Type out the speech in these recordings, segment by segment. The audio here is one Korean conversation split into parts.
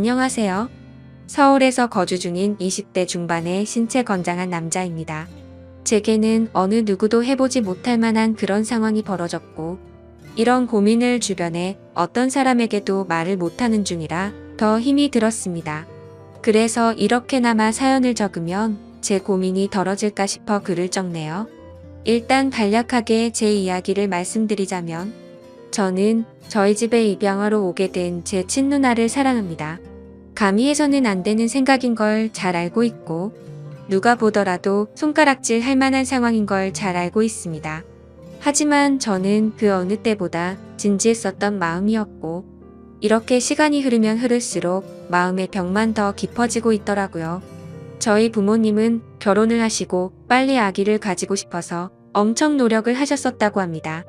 안녕하세요. 서울에서 거주 중인 20대 중반의 신체 건장한 남자입니다. 제게는 어느 누구도 해보지 못할 만한 그런 상황이 벌어졌고, 이런 고민을 주변에 어떤 사람에게도 말을 못하는 중이라 더 힘이 들었습니다. 그래서 이렇게나마 사연을 적으면 제 고민이 덜어질까 싶어 글을 적네요. 일단 간략하게 제 이야기를 말씀드리자면, 저는 저희 집에 입양하러 오게 된 제 친누나를 사랑합니다. 감히 해서는 안 되는 생각인 걸 잘 알고 있고, 누가 보더라도 손가락질 할 만한 상황인 걸 잘 알고 있습니다. 하지만 저는 그 어느 때보다 진지했었던 마음이었고, 이렇게 시간이 흐르면 흐를수록 마음의 벽만 더 깊어지고 있더라고요. 저희 부모님은 결혼을 하시고 빨리 아기를 가지고 싶어서 엄청 노력을 하셨었다고 합니다.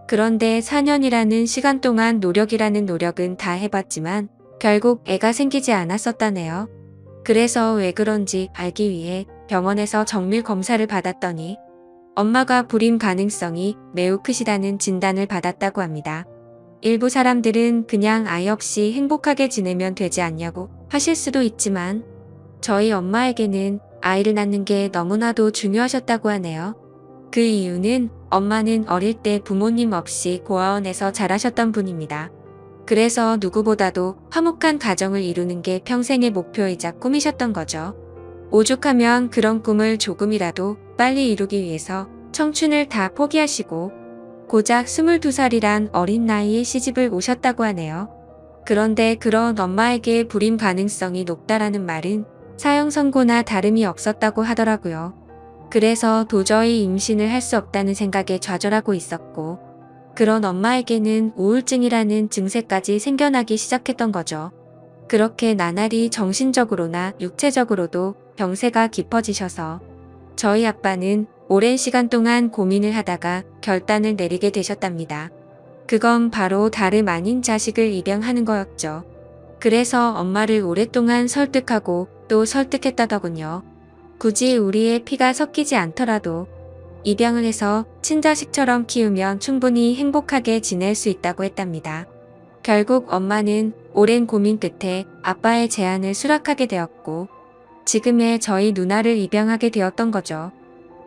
그런데 4년이라는 시간 동안 노력이라는 노력은 다 해봤지만 결국 애가 생기지 않았었다네요. 그래서 왜 그런지 알기 위해 병원에서 정밀 검사를 받았더니 엄마가 불임 가능성이 매우 크시다는 진단을 받았다고 합니다. 일부 사람들은 그냥 아이 없이 행복하게 지내면 되지 않냐고 하실 수도 있지만 저희 엄마에게는 아이를 낳는 게 너무나도 중요하셨다고 하네요. 그 이유는 엄마는 어릴 때 부모님 없이 고아원에서 자라셨던 분입니다. 그래서 누구보다도 화목한 가정을 이루는 게 평생의 목표이자 꿈이셨던 거죠. 오죽하면 그런 꿈을 조금이라도 빨리 이루기 위해서 청춘을 다 포기하시고 고작 22살이란 어린 나이에 시집을 오셨다고 하네요. 그런데 그런 엄마에게 불임 가능성이 높다라는 말은 사형 선고나 다름이 없었다고 하더라고요. 그래서 도저히 임신을 할 수 없다는 생각에 좌절하고 있었고, 그런 엄마에게는 우울증이라는 증세까지 생겨나기 시작했던 거죠. 그렇게 나날이 정신적으로나 육체적으로도 병세가 깊어지셔서 저희 아빠는 오랜 시간 동안 고민을 하다가 결단을 내리게 되셨답니다. 그건 바로 다름 아닌 자식을 입양하는 거였죠. 그래서 엄마를 오랫동안 설득하고 또 설득했다더군요. 굳이 우리의 피가 섞이지 않더라도 입양을 해서 친자식처럼 키우면 충분히 행복하게 지낼 수 있다고 했답니다. 결국 엄마는 오랜 고민 끝에 아빠의 제안을 수락하게 되었고, 지금의 저희 누나를 입양하게 되었던 거죠.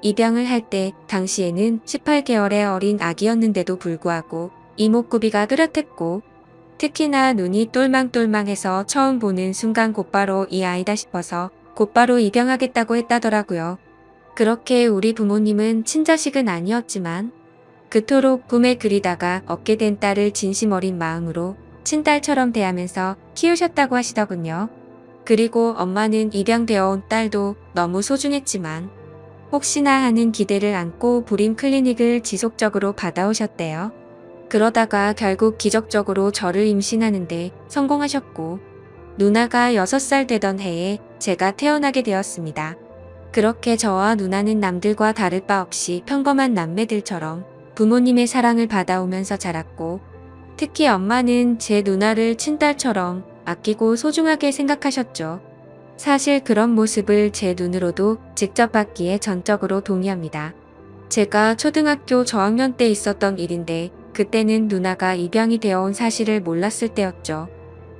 입양을 할 때 당시에는 18개월의 어린 아기였는데도 불구하고 이목구비가 뚜렷했고, 특히나 눈이 똘망똘망해서 처음 보는 순간 곧바로 이 아이다 싶어서 곧바로 입양하겠다고 했다더라고요. 그렇게 우리 부모님은 친자식은 아니었지만 그토록 꿈에 그리다가 얻게 된 딸을 진심 어린 마음으로 친딸처럼 대하면서 키우셨다고 하시더군요. 그리고 엄마는 입양되어 온 딸도 너무 소중했지만 혹시나 하는 기대를 안고 불임 클리닉을 지속적으로 받아오셨대요. 그러다가 결국 기적적으로 저를 임신하는데 성공하셨고, 누나가 6살 되던 해에 제가 태어나게 되었습니다. 그렇게 저와 누나는 남들과 다를 바 없이 평범한 남매들처럼 부모님의 사랑을 받아오면서 자랐고, 특히 엄마는 제 누나를 친딸처럼 아끼고 소중하게 생각하셨죠. 사실 그런 모습을 제 눈으로도 직접 봤기에 전적으로 동의합니다. 제가 초등학교 저학년 때 있었던 일인데, 그때는 누나가 입양이 되어 온 사실을 몰랐을 때였죠.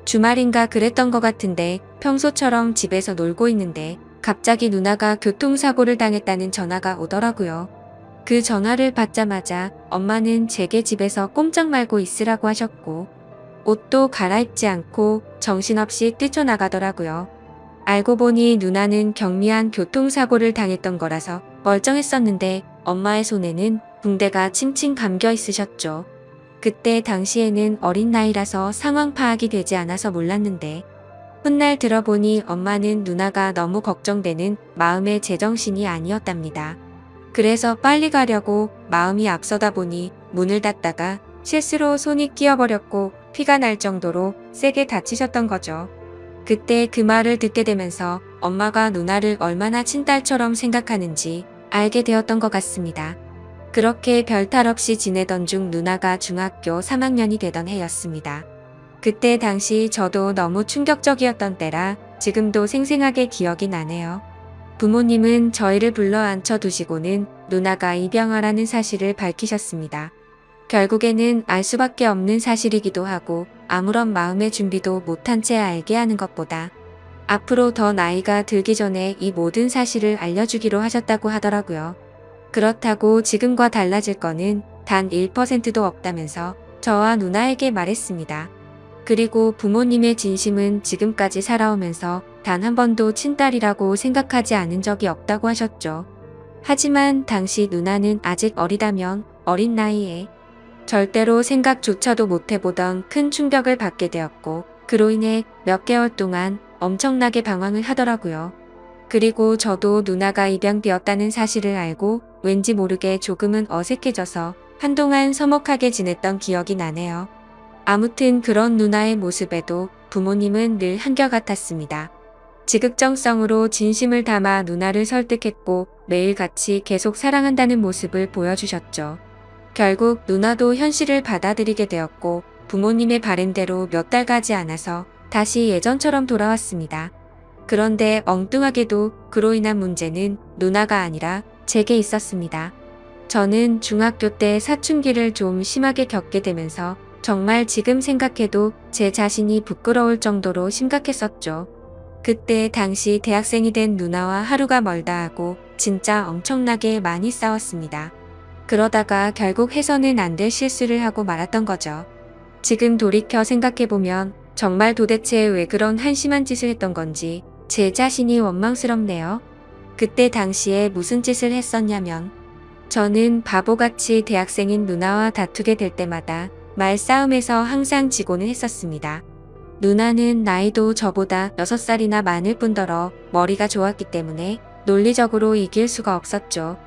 주말인가 그랬던 것 같은데 평소처럼 집에서 놀고 있는데 갑자기 누나가 교통사고를 당했다는 전화가 오더라고요. 그 전화를 받자마자 엄마는 제게 집에서 꼼짝 말고 있으라고 하셨고, 옷도 갈아입지 않고 정신없이 뛰쳐나가더라고요. 알고 보니 누나는 경미한 교통사고를 당했던 거라서 멀쩡했었는데 엄마의 손에는 붕대가 칭칭 감겨 있으셨죠. 그때 당시에는 어린 나이라서 상황 파악이 되지 않아서 몰랐는데, 훗날 들어보니 엄마는 누나가 너무 걱정되는 마음의 제정신이 아니었답니다. 그래서 빨리 가려고 마음이 앞서다 보니 문을 닫다가 실수로 손이 끼어버렸고 피가 날 정도로 세게 다치셨던 거죠. 그때 그 말을 듣게 되면서 엄마가 누나를 얼마나 친딸처럼 생각하는지 알게 되었던 것 같습니다. 그렇게 별탈 없이 지내던 중 누나가 중학교 3학년이 되던 해였습니다. 그때 당시 저도 너무 충격적이었던 때라 지금도 생생하게 기억이 나네요. 부모님은 저희를 불러 앉혀두시고는 누나가 입양하라는 사실을 밝히셨습니다. 결국에는 알 수밖에 없는 사실이기도 하고 아무런 마음의 준비도 못한 채 알게 하는 것보다 앞으로 더 나이가 들기 전에 이 모든 사실을 알려주기로 하셨다고 하더라고요. 그렇다고 지금과 달라질 거는 단 1%도 없다면서 저와 누나에게 말했습니다. 그리고 부모님의 진심은 지금까지 살아오면서 단 한 번도 친딸이라고 생각하지 않은 적이 없다고 하셨죠. 하지만 당시 누나는 아직 어리다면 어린 나이에 절대로 생각조차도 못 해보던 큰 충격을 받게 되었고 그로 인해 몇 개월 동안 엄청나게 방황을 하더라고요. 그리고 저도 누나가 입양되었다는 사실을 알고 왠지 모르게 조금은 어색해져서 한동안 서먹하게 지냈던 기억이 나네요. 아무튼 그런 누나의 모습에도 부모님은 늘 한결같았습니다. 지극정성으로 진심을 담아 누나를 설득했고 매일같이 계속 사랑한다는 모습을 보여주셨죠. 결국 누나도 현실을 받아들이게 되었고 부모님의 바램대로 몇 달 가지 않아서 다시 예전처럼 돌아왔습니다. 그런데 엉뚱하게도 그로 인한 문제는 누나가 아니라 제게 있었습니다. 저는 중학교 때 사춘기를 좀 심하게 겪게 되면서 정말 지금 생각해도 제 자신이 부끄러울 정도로 심각했었죠. 그때 당시 대학생이 된 누나와 하루가 멀다 하고 진짜 엄청나게 많이 싸웠습니다. 그러다가 결국 해서는 안 될 실수를 하고 말았던 거죠. 지금 돌이켜 생각해보면 정말 도대체 왜 그런 한심한 짓을 했던 건지 제 자신이 원망스럽네요. 그때 당시에 무슨 짓을 했었냐면 저는 바보같이 대학생인 누나와 다투게 될 때마다 말싸움에서 항상 지고는 했었습니다. 누나는 나이도 저보다 6살이나 많을 뿐더러 머리가 좋았기 때문에 논리적으로 이길 수가 없었죠.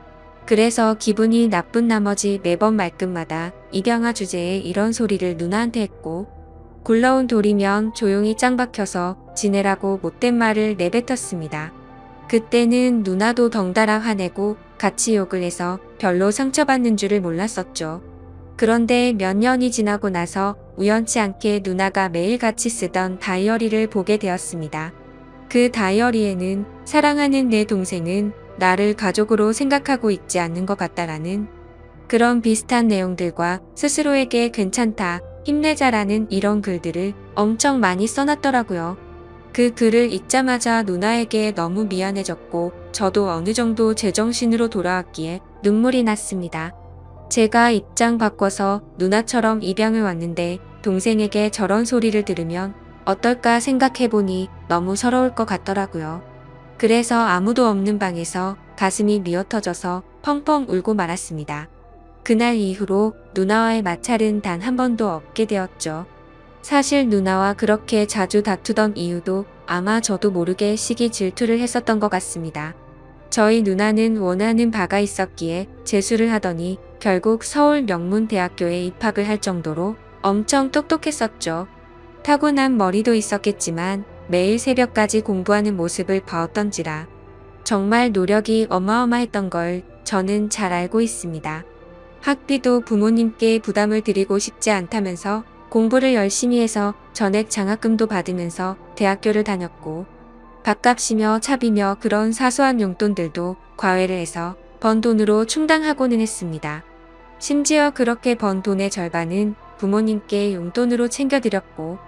그래서 기분이 나쁜 나머지 매번 말끝마다 입양아 주제에 이런 소리를 누나한테 했고 굴러온 돌이면 조용히 짱 박혀서 지내라고 못된 말을 내뱉었습니다. 그때는 누나도 덩달아 화내고 같이 욕을 해서 별로 상처받는 줄을 몰랐었죠. 그런데 몇 년이 지나고 나서 우연치 않게 누나가 매일같이 쓰던 다이어리를 보게 되었습니다. 그 다이어리에는 사랑하는 내 동생은 나를 가족으로 생각하고 있지 않는 것 같다라는 그런 비슷한 내용들과 스스로에게 괜찮다, 힘내자라는 이런 글들을 엄청 많이 써놨더라고요. 그 글을 읽자마자 누나에게 너무 미안해졌고 저도 어느 정도 제정신으로 돌아왔기에 눈물이 났습니다. 제가 입장 바꿔서 누나처럼 입양을 왔는데 동생에게 저런 소리를 들으면 어떨까 생각해보니 너무 서러울 것 같더라고요. 그래서 아무도 없는 방에서 가슴이 미어터져서 펑펑 울고 말았습니다. 그날 이후로 누나와의 마찰은 단 한 번도 없게 되었죠. 사실 누나와 그렇게 자주 다투던 이유도 아마 저도 모르게 시기 질투를 했었던 것 같습니다. 저희 누나는 원하는 바가 있었기에 재수를 하더니 결국 서울 명문대학교에 입학을 할 정도로 엄청 똑똑했었죠. 타고난 머리도 있었겠지만 매일 새벽까지 공부하는 모습을 봐왔던지라 정말 노력이 어마어마했던 걸 저는 잘 알고 있습니다. 학비도 부모님께 부담을 드리고 싶지 않다면서 공부를 열심히 해서 전액 장학금도 받으면서 대학교를 다녔고 밥값이며 차비며 그런 사소한 용돈들도 과외를 해서 번 돈으로 충당하고는 했습니다. 심지어 그렇게 번 돈의 절반은 부모님께 용돈으로 챙겨드렸고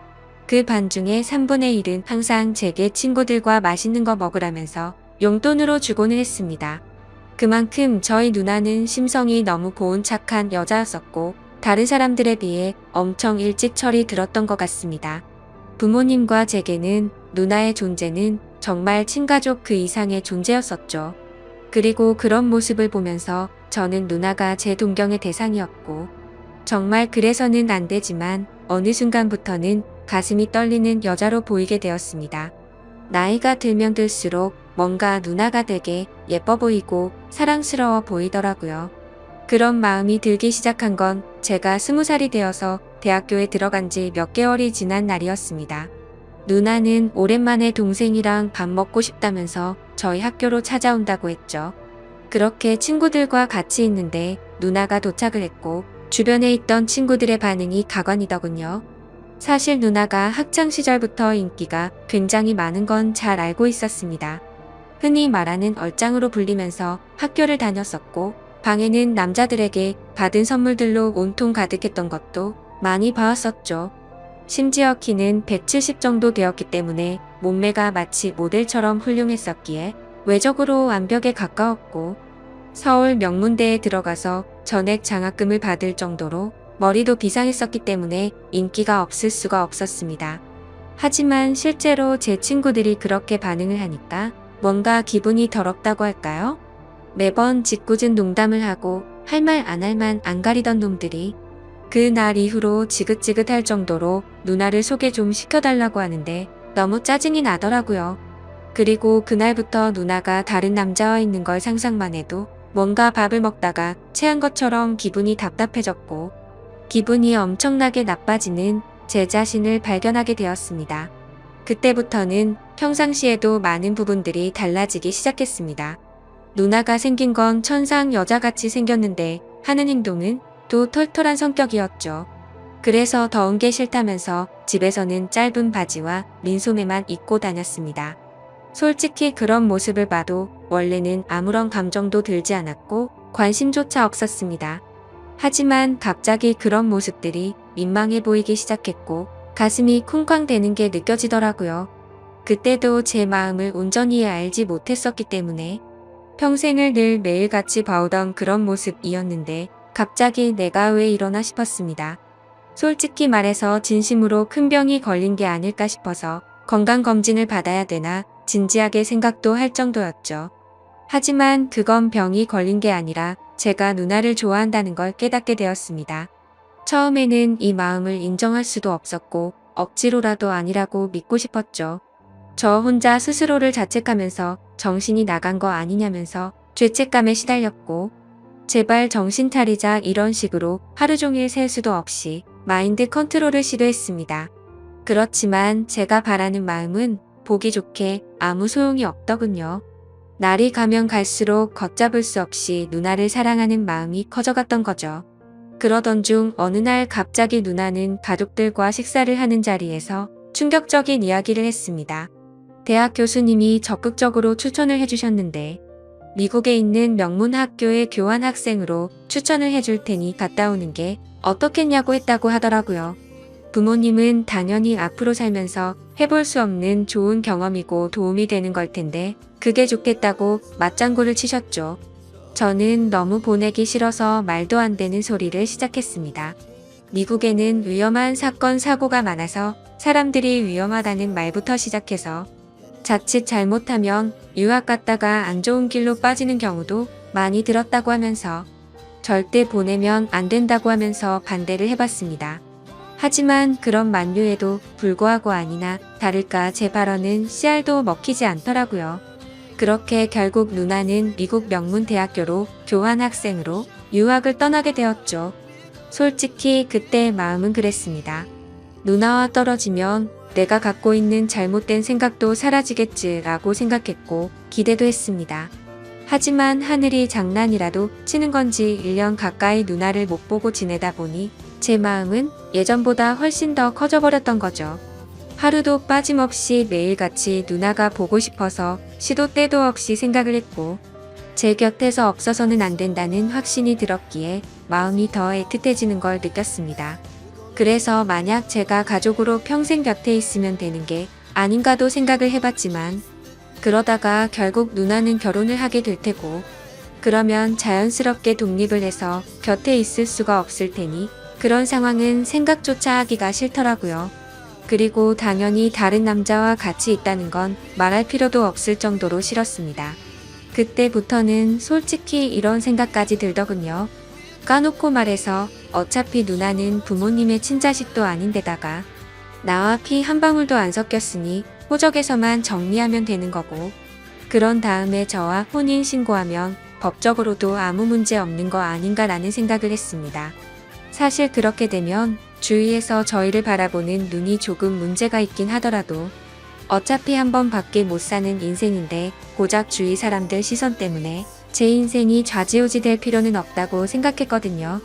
그 반중에 3분의 1은 항상 제게 친구들과 맛있는 거 먹으라면서 용돈으로 주고는 했습니다. 그만큼 저희 누나는 심성이 너무 고운 착한 여자였었고 다른 사람들에 비해 엄청 일찍 철이 들었던 것 같습니다. 부모님과 제게는 누나의 존재는 정말 친가족 그 이상의 존재였었죠. 그리고 그런 모습을 보면서 저는 누나가 제 동경의 대상이었고 정말 그래서는 안 되지만 어느 순간부터는 가슴이 떨리는 여자로 보이게 되었습니다. 나이가 들면 들수록 뭔가 누나가 되게 예뻐 보이고 사랑스러워 보이더라고요. 그런 마음이 들기 시작한 건 제가 20살이 되어서 대학교에 들어간 지 몇 개월이 지난 날이었습니다. 누나는 오랜만에 동생이랑 밥 먹고 싶다면서 저희 학교로 찾아온다고 했죠. 그렇게 친구들과 같이 있는데 누나가 도착을 했고 주변에 있던 친구들의 반응이 가관이더군요. 사실 누나가 학창시절부터 인기가 굉장히 많은 건 잘 알고 있었습니다. 흔히 말하는 얼짱으로 불리면서 학교를 다녔었고 방에는 남자들에게 받은 선물들로 온통 가득했던 것도 많이 봐왔었죠. 심지어 키는 170 정도 되었기 때문에 몸매가 마치 모델처럼 훌륭했었기에 외적으로 완벽에 가까웠고, 서울 명문대에 들어가서 전액 장학금을 받을 정도로 머리도 비상했었기 때문에 인기가 없을 수가 없었습니다. 하지만 실제로 제 친구들이 그렇게 반응을 하니까 뭔가 기분이 더럽다고 할까요? 매번 짓궂은 농담을 하고 할 말 안 할 만 안 가리던 놈들이 그날 이후로 지긋지긋할 정도로 누나를 소개 좀 시켜달라고 하는데 너무 짜증이 나더라고요. 그리고 그날부터 누나가 다른 남자와 있는 걸 상상만 해도 뭔가 밥을 먹다가 체한 것처럼 기분이 답답해졌고, 기분이 엄청나게 나빠지는 제 자신을 발견하게 되었습니다. 그때부터는 평상시에도 많은 부분들이 달라지기 시작했습니다. 누나가 생긴 건 천상 여자같이 생겼는데 하는 행동은 또 털털한 성격이었죠. 그래서 더운 게 싫다면서 집에서는 짧은 바지와 민소매만 입고 다녔습니다. 솔직히 그런 모습을 봐도 원래는 아무런 감정도 들지 않았고 관심조차 없었습니다. 하지만 갑자기 그런 모습들이 민망해 보이기 시작했고 가슴이 쿵쾅대는 게 느껴지더라고요. 그때도 제 마음을 온전히 알지 못했었기 때문에 평생을 늘 매일같이 봐오던 그런 모습이었는데 갑자기 내가 왜 이러나 싶었습니다. 솔직히 말해서 진심으로 큰 병이 걸린 게 아닐까 싶어서 건강검진을 받아야 되나 진지하게 생각도 할 정도였죠. 하지만 그건 병이 걸린 게 아니라 제가 누나를 좋아한다는 걸 깨닫게 되었습니다. 처음에는 이 마음을 인정할 수도 없었고 억지로라도 아니라고 믿고 싶었죠. 저 혼자 스스로를 자책하면서 정신이 나간 거 아니냐면서 죄책감에 시달렸고, 제발 정신 차리자 이런 식으로 하루 종일 셀 수도 없이 마인드 컨트롤을 시도했습니다. 그렇지만 제가 바라는 마음은 보기 좋게 아무 소용이 없더군요. 날이 가면 갈수록 걷잡을 수 없이 누나를 사랑하는 마음이 커져갔던 거죠. 그러던 중 어느 날 갑자기 누나는 가족들과 식사를 하는 자리에서 충격적인 이야기를 했습니다. 대학 교수님이 적극적으로 추천을 해주셨는데 미국에 있는 명문 학교의 교환 학생으로 추천을 해줄 테니 갔다 오는 게 어떻겠냐고 했다고 하더라고요. 부모님은 당연히 앞으로 살면서 해볼 수 없는 좋은 경험이고 도움이 되는 걸 텐데 그게 좋겠다고 맞장구를 치셨죠. 저는 너무 보내기 싫어서 말도 안 되는 소리를 시작했습니다. 미국에는 위험한 사건 사고가 많아서 사람들이 위험하다는 말부터 시작해서 자칫 잘못하면 유학 갔다가 안 좋은 길로 빠지는 경우도 많이 들었다고 하면서 절대 보내면 안 된다고 하면서 반대를 해봤습니다. 하지만 그런 만류에도 불구하고 아니나 다를까 제 발언은 씨알도 먹히지 않더라고요. 그렇게 결국 누나는 미국 명문 대학교로 교환학생으로 유학을 떠나게 되었죠. 솔직히 그때 마음은 그랬습니다. 누나와 떨어지면 내가 갖고 있는 잘못된 생각도 사라지겠지라고 생각했고 기대도 했습니다. 하지만 하늘이 장난이라도 치는 건지 1년 가까이 누나를 못 보고 지내다 보니 제 마음은 예전보다 훨씬 더 커져버렸던 거죠. 하루도 빠짐없이 매일같이 누나가 보고 싶어서 시도 때도 없이 생각을 했고 제 곁에서 없어서는 안 된다는 확신이 들었기에 마음이 더 애틋해지는 걸 느꼈습니다. 그래서 만약 제가 가족으로 평생 곁에 있으면 되는 게 아닌가도 생각을 해봤지만 그러다가 결국 누나는 결혼을 하게 될 테고 그러면 자연스럽게 독립을 해서 곁에 있을 수가 없을 테니 그런 상황은 생각조차 하기가 싫더라고요. 그리고 당연히 다른 남자와 같이 있다는 건 말할 필요도 없을 정도로 싫었습니다. 그때부터는 솔직히 이런 생각까지 들더군요. 까놓고 말해서 어차피 누나는 부모님의 친자식도 아닌데다가 나와 피 한 방울도 안 섞였으니 호적에서만 정리하면 되는 거고 그런 다음에 저와 혼인 신고하면 법적으로도 아무 문제 없는 거 아닌가라는 생각을 했습니다. 사실 그렇게 되면 주위에서 저희를 바라보는 눈이 조금 문제가 있긴 하더라도 어차피 한 번밖에 못 사는 인생인데 고작 주위 사람들 시선 때문에 제 인생이 좌지우지 될 필요는 없다고 생각했거든요.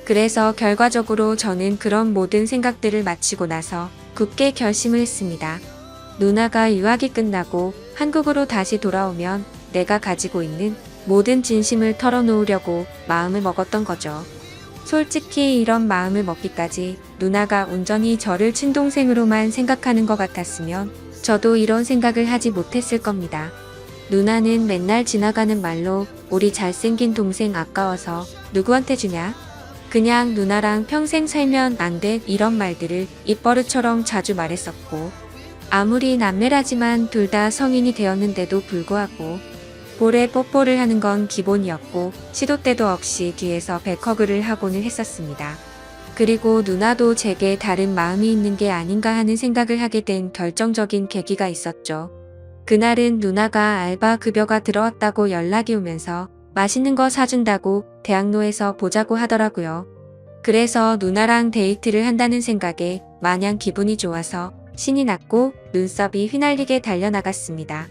그래서 결과적으로 저는 그런 모든 생각들을 마치고 나서 굳게 결심을 했습니다. 누나가 유학이 끝나고 한국으로 다시 돌아오면 내가 가지고 있는 모든 진심을 털어놓으려고 마음을 먹었던 거죠. 솔직히 이런 마음을 먹기까지 누나가 온전히 저를 친동생으로만 생각하는 것 같았으면 저도 이런 생각을 하지 못했을 겁니다. 누나는 맨날 지나가는 말로 우리 잘생긴 동생 아까워서 누구한테 주냐? 그냥 누나랑 평생 살면 안 돼 이런 말들을 입버릇처럼 자주 말했었고 아무리 남매라지만 둘 다 성인이 되었는데도 불구하고 볼에 뽀뽀를 하는 건 기본이었고 시도 때도 없이 뒤에서 백허그를 하고는 했었습니다. 그리고 누나도 제게 다른 마음이 있는 게 아닌가 하는 생각을 하게 된 결정적인 계기가 있었죠. 그날은 누나가 알바 급여가 들어왔다고 연락이 오면서 맛있는 거 사준다고 대학로에서 보자고 하더라고요. 그래서 누나랑 데이트를 한다는 생각에 마냥 기분이 좋아서 신이 났고 눈썹이 휘날리게 달려나갔습니다.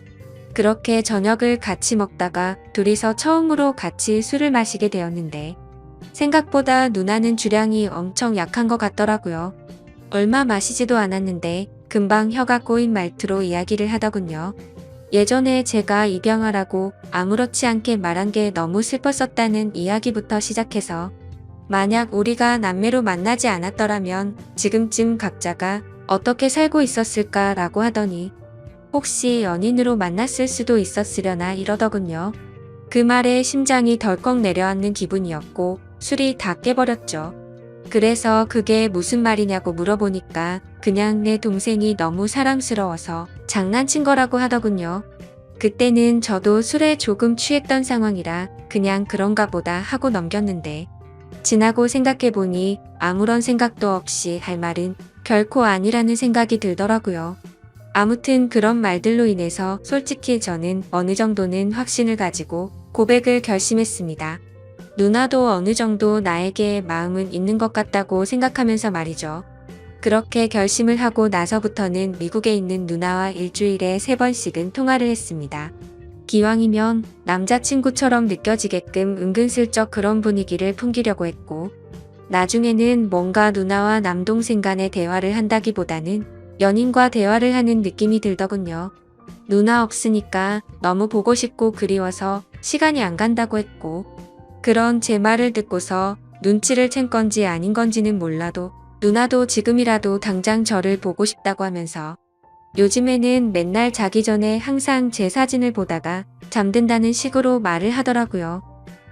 그렇게 저녁을 같이 먹다가 둘이서 처음으로 같이 술을 마시게 되었는데 생각보다 누나는 주량이 엄청 약한 것 같더라고요. 얼마 마시지도 않았는데 금방 혀가 꼬인 말투로 이야기를 하더군요. 예전에 제가 입양하라고 아무렇지 않게 말한 게 너무 슬펐었다는 이야기부터 시작해서 만약 우리가 남매로 만나지 않았더라면 지금쯤 각자가 어떻게 살고 있었을까라고 하더니 혹시 연인으로 만났을 수도 있었으려나 이러더군요. 그 말에 심장이 덜컥 내려앉는 기분이었고 술이 다 깨버렸죠. 그래서 그게 무슨 말이냐고 물어보니까 그냥 내 동생이 너무 사랑스러워서 장난친 거라고 하더군요. 그때는 저도 술에 조금 취했던 상황이라 그냥 그런가 보다 하고 넘겼는데 지나고 생각해보니 아무런 생각도 없이 할 말은 결코 아니라는 생각이 들더라고요. 아무튼 그런 말들로 인해서 솔직히 저는 어느 정도는 확신을 가지고 고백을 결심했습니다. 누나도 어느 정도 나에게 마음은 있는 것 같다고 생각하면서 말이죠. 그렇게 결심을 하고 나서부터는 미국에 있는 누나와 일주일에 3번씩은 통화를 했습니다. 기왕이면 남자친구처럼 느껴지게끔 은근슬쩍 그런 분위기를 풍기려고 했고 나중에는 뭔가 누나와 남동생 간의 대화를 한다기보다는 연인과 대화를 하는 느낌이 들더군요. 누나 없으니까 너무 보고 싶고 그리워서 시간이 안 간다고 했고 그런 제 말을 듣고서 눈치를 챈 건지 아닌 건지는 몰라도 누나도 지금이라도 당장 저를 보고 싶다고 하면서 요즘에는 맨날 자기 전에 항상 제 사진을 보다가 잠든다는 식으로 말을 하더라고요.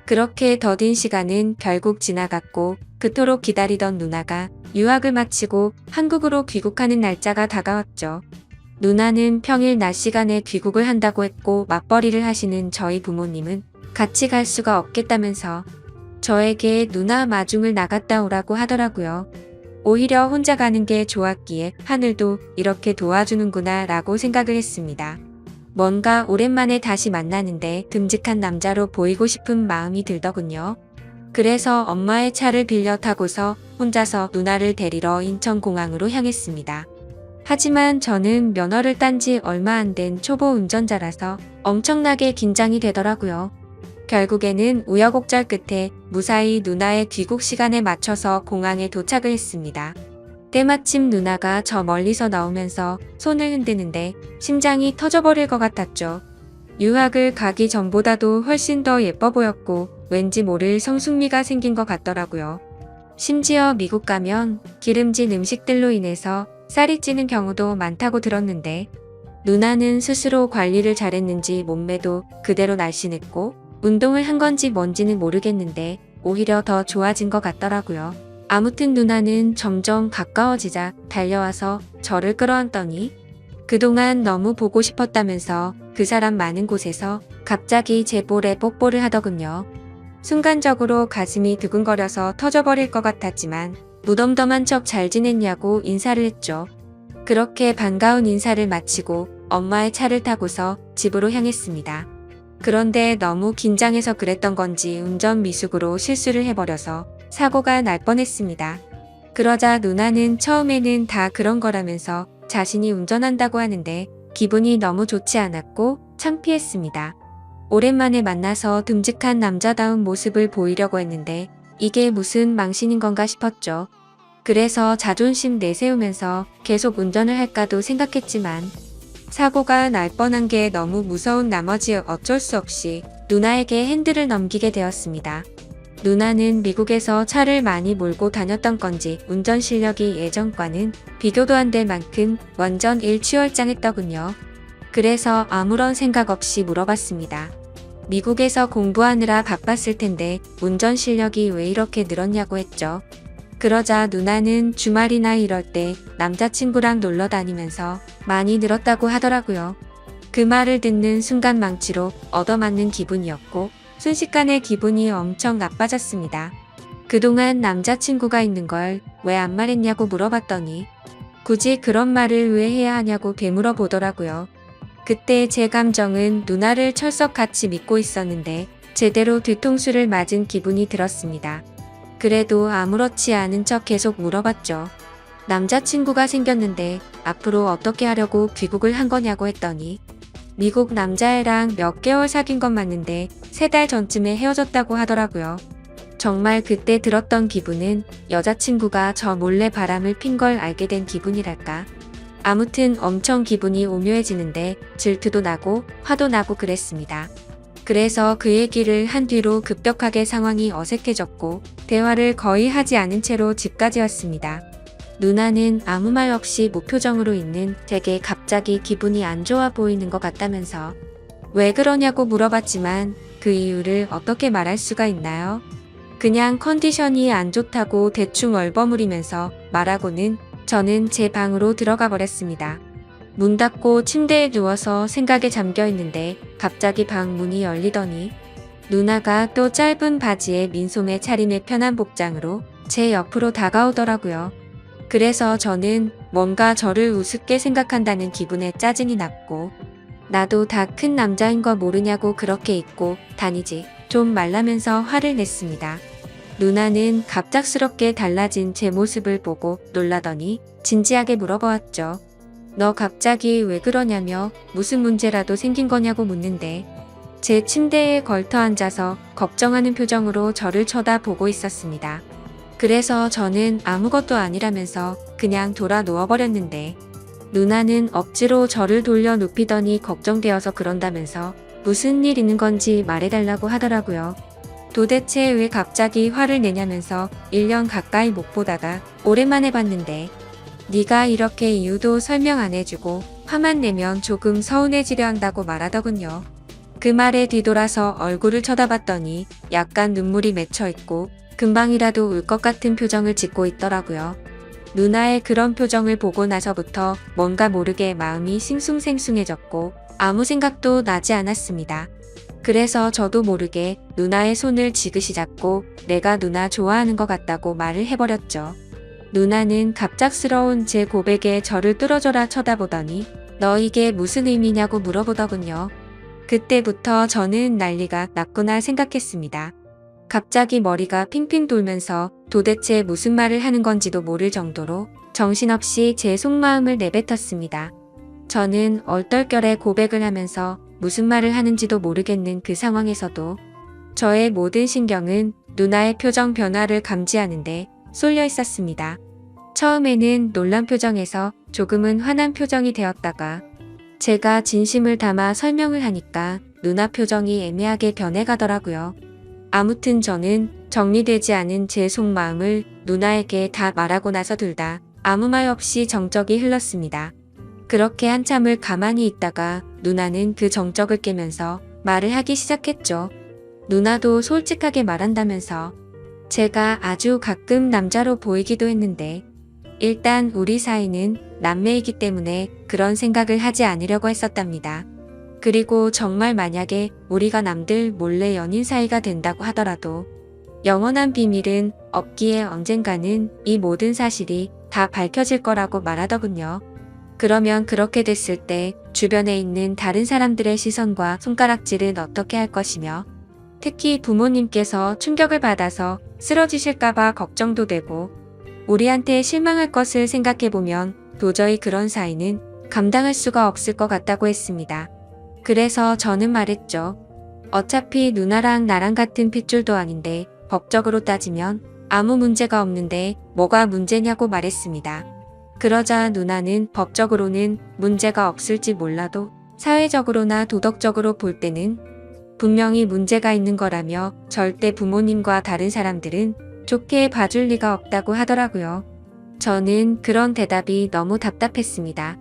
그렇게 더딘 시간은 결국 지나갔고 그토록 기다리던 누나가 유학을 마치고 한국으로 귀국하는 날짜가 다가왔죠. 누나는 평일 낮 시간에 귀국을 한다고 했고 맞벌이를 하시는 저희 부모님은 같이 갈 수가 없겠다면서 저에게 누나 마중을 나갔다 오라고 하더라고요. 오히려 혼자 가는 게 좋았기에 하늘도 이렇게 도와주는구나 라고 생각을 했습니다. 뭔가 오랜만에 다시 만나는데 듬직한 남자로 보이고 싶은 마음이 들더군요. 그래서 엄마의 차를 빌려 타고서 혼자서 누나를 데리러 인천공항으로 향했습니다. 하지만 저는 면허를 딴 지 얼마 안 된 초보 운전자라서 엄청나게 긴장이 되더라고요. 결국에는 우여곡절 끝에 무사히 누나의 귀국 시간에 맞춰서 공항에 도착을 했습니다. 때마침 누나가 저 멀리서 나오면서 손을 흔드는데 심장이 터져버릴 것 같았죠. 유학을 가기 전보다도 훨씬 더 예뻐 보였고 왠지 모를 성숙미가 생긴 것 같더라고요. 심지어 미국 가면 기름진 음식들로 인해서 살이 찌는 경우도 많다고 들었는데 누나는 스스로 관리를 잘했는지 몸매도 그대로 날씬했고 운동을 한 건지 뭔지는 모르겠는데 오히려 더 좋아진 것 같더라고요. 아무튼 누나는 점점 가까워지자 달려와서 저를 끌어안더니 그동안 너무 보고 싶었다면서 그 사람 많은 곳에서 갑자기 제 볼에 뽀뽀를 하더군요. 순간적으로 가슴이 두근거려서 터져버릴 것 같았지만 무덤덤한 척 잘 지냈냐고 인사를 했죠. 그렇게 반가운 인사를 마치고 엄마의 차를 타고서 집으로 향했습니다. 그런데 너무 긴장해서 그랬던 건지 운전 미숙으로 실수를 해버려서 사고가 날 뻔했습니다. 그러자 누나는 처음에는 다 그런 거라면서 자신이 운전한다고 하는데 기분이 너무 좋지 않았고 창피했습니다. 오랜만에 만나서 듬직한 남자다운 모습을 보이려고 했는데 이게 무슨 망신인 건가 싶었죠. 그래서 자존심 내세우면서 계속 운전을 할까도 생각했지만 사고가 날 뻔한 게 너무 무서운 나머지 어쩔 수 없이 누나에게 핸들을 넘기게 되었습니다. 누나는 미국에서 차를 많이 몰고 다녔던 건지 운전 실력이 예전과는 비교도 안 될 만큼 완전 일취월장했더군요. 그래서 아무런 생각 없이 물어봤습니다. 미국에서 공부하느라 바빴을 텐데 운전 실력이 왜 이렇게 늘었냐고 했죠. 그러자 누나는 주말이나 이럴 때 남자친구랑 놀러 다니면서 많이 늘었다고 하더라고요. 그 말을 듣는 순간 망치로 얻어맞는 기분이었고 순식간에 기분이 엄청 나빠졌습니다. 그동안 남자친구가 있는 걸 왜 안 말했냐고 물어봤더니 굳이 그런 말을 왜 해야 하냐고 되물어 보더라고요. 그때 제 감정은 누나를 철석같이 믿고 있었는데 제대로 뒤통수를 맞은 기분이 들었습니다. 그래도 아무렇지 않은 척 계속 물어봤죠. 남자친구가 생겼는데 앞으로 어떻게 하려고 귀국을 한 거냐고 했더니 미국 남자애랑 몇 개월 사귄 건 맞는데 3달 전쯤에 헤어졌다고 하더라고요. 정말 그때 들었던 기분은 여자친구가 저 몰래 바람을 핀 걸 알게 된 기분이랄까. 아무튼 엄청 기분이 오묘해지는데 질투도 나고 화도 나고 그랬습니다. 그래서 그 얘기를 한 뒤로 급격하게 상황이 어색해졌고 대화를 거의 하지 않은 채로 집까지 왔습니다. 누나는 아무 말 없이 무표정으로 있는 제게 갑자기 기분이 안 좋아 보이는 것 같다면서 왜 그러냐고 물어봤지만 그 이유를 어떻게 말할 수가 있나요? 그냥 컨디션이 안 좋다고 대충 얼버무리면서 말하고는 저는 제 방으로 들어가 버렸습니다. 문 닫고 침대에 누워서 생각에 잠겨 있는데 갑자기 방 문이 열리더니 누나가 또 짧은 바지에 민소매 차림의 편한 복장으로 제 옆으로 다가오더라고요. 그래서 저는 뭔가 저를 우습게 생각한다는 기분에 짜증이 났고 나도 다 큰 남자인 거 모르냐고 그렇게 입고 다니지 좀 말라면서 화를 냈습니다. 누나는 갑작스럽게 달라진 제 모습을 보고 놀라더니 진지하게 물어보았죠. 너 갑자기 왜 그러냐며 무슨 문제라도 생긴 거냐고 묻는데 제 침대에 걸터 앉아서 걱정하는 표정으로 저를 쳐다보고 있었습니다. 그래서 저는 아무것도 아니라면서 그냥 돌아 누워버렸는데 누나는 억지로 저를 돌려 눕히더니 걱정되어서 그런다면서 무슨 일 있는 건지 말해달라고 하더라고요. 도대체 왜 갑자기 화를 내냐면서 1년 가까이 못 보다가 오랜만에 봤는데 네가 이렇게 이유도 설명 안 해주고 화만 내면 조금 서운해지려 한다고 말하더군요. 그 말에 뒤돌아서 얼굴을 쳐다봤더니 약간 눈물이 맺혀 있고 금방이라도 울 것 같은 표정을 짓고 있더라고요. 누나의 그런 표정을 보고 나서부터 뭔가 모르게 마음이 싱숭생숭해졌고 아무 생각도 나지 않았습니다. 그래서 저도 모르게 누나의 손을 지그시 잡고 내가 누나 좋아하는 것 같다고 말을 해버렸죠. 누나는 갑작스러운 제 고백에 저를 뚫어져라 쳐다보더니 너 이게 무슨 의미냐고 물어보더군요. 그때부터 저는 난리가 났구나 생각했습니다. 갑자기 머리가 핑핑 돌면서 도대체 무슨 말을 하는 건지도 모를 정도로 정신없이 제 속마음을 내뱉었습니다. 저는 얼떨결에 고백을 하면서 무슨 말을 하는지도 모르겠는 그 상황에서도 저의 모든 신경은 누나의 표정 변화를 감지하는데 쏠려 있었습니다. 처음에는 놀란 표정에서 조금은 화난 표정이 되었다가 제가 진심을 담아 설명을 하니까 누나 표정이 애매하게 변해가더라고요. 아무튼 저는 정리되지 않은 제 속마음을 누나에게 다 말하고 나서 둘 다 아무 말 없이 정적이 흘렀습니다. 그렇게 한참을 가만히 있다가 누나는 그 정적을 깨면서 말을 하기 시작했죠. 누나도 솔직하게 말한다면서 제가 아주 가끔 남자로 보이기도 했는데 일단 우리 사이는 남매이기 때문에 그런 생각을 하지 않으려고 했었답니다. 그리고 정말 만약에 우리가 남들 몰래 연인 사이가 된다고 하더라도 영원한 비밀은 없기에 언젠가는 이 모든 사실이 다 밝혀질 거라고 말하더군요. 그러면 그렇게 됐을 때 주변에 있는 다른 사람들의 시선과 손가락질은 어떻게 할 것이며 특히 부모님께서 충격을 받아서 쓰러지실까봐 걱정도 되고 우리한테 실망할 것을 생각해보면 도저히 그런 사이는 감당할 수가 없을 것 같다고 했습니다. 그래서 저는 말했죠. 어차피 누나랑 나랑 같은 핏줄도 아닌데 법적으로 따지면 아무 문제가 없는데 뭐가 문제냐고 말했습니다. 그러자 누나는 법적으로는 문제가 없을지 몰라도 사회적으로나 도덕적으로 볼 때는 분명히 문제가 있는 거라며 절대 부모님과 다른 사람들은 좋게 봐줄 리가 없다고 하더라고요. 저는 그런 대답이 너무 답답했습니다.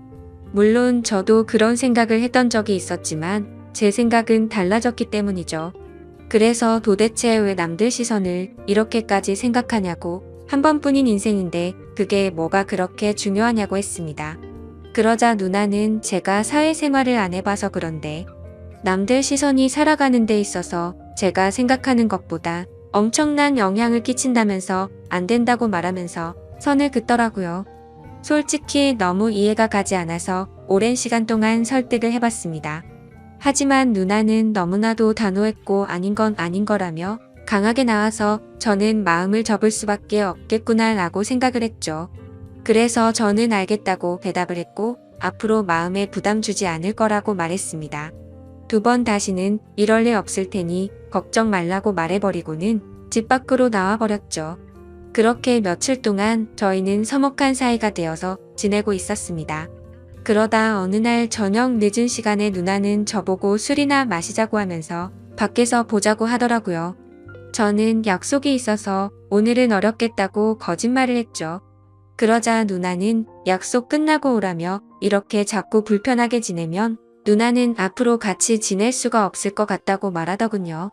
물론 저도 그런 생각을 했던 적이 있었지만 제 생각은 달라졌기 때문이죠. 그래서 도대체 왜 남들 시선을 이렇게까지 생각하냐고, 한 번뿐인 인생인데 그게 뭐가 그렇게 중요하냐고 했습니다. 그러자 누나는 제가 사회생활을 안 해봐서 그런데 남들 시선이 살아가는 데 있어서 제가 생각하는 것보다 엄청난 영향을 끼친다면서 안 된다고 말하면서 선을 긋더라고요. 솔직히 너무 이해가 가지 않아서 오랜 시간 동안 설득을 해봤습니다. 하지만 누나는 너무나도 단호했고 아닌 건 아닌 거라며 강하게 나와서 저는 마음을 접을 수밖에 없겠구나라고 생각을 했죠. 그래서 저는 알겠다고 대답을 했고 앞으로 마음에 부담 주지 않을 거라고 말했습니다. 2번 다시는 이럴 일 없을 테니 걱정 말라고 말해버리고는 집 밖으로 나와버렸죠. 그렇게 며칠 동안 저희는 서먹한 사이가 되어서 지내고 있었습니다. 그러다 어느 날 저녁 늦은 시간에 누나는 저보고 술이나 마시자고 하면서 밖에서 보자고 하더라고요. 저는 약속이 있어서 오늘은 어렵겠다고 거짓말을 했죠. 그러자 누나는 약속 끝나고 오라며 이렇게 자꾸 불편하게 지내면 누나는 앞으로 같이 지낼 수가 없을 것 같다고 말하더군요.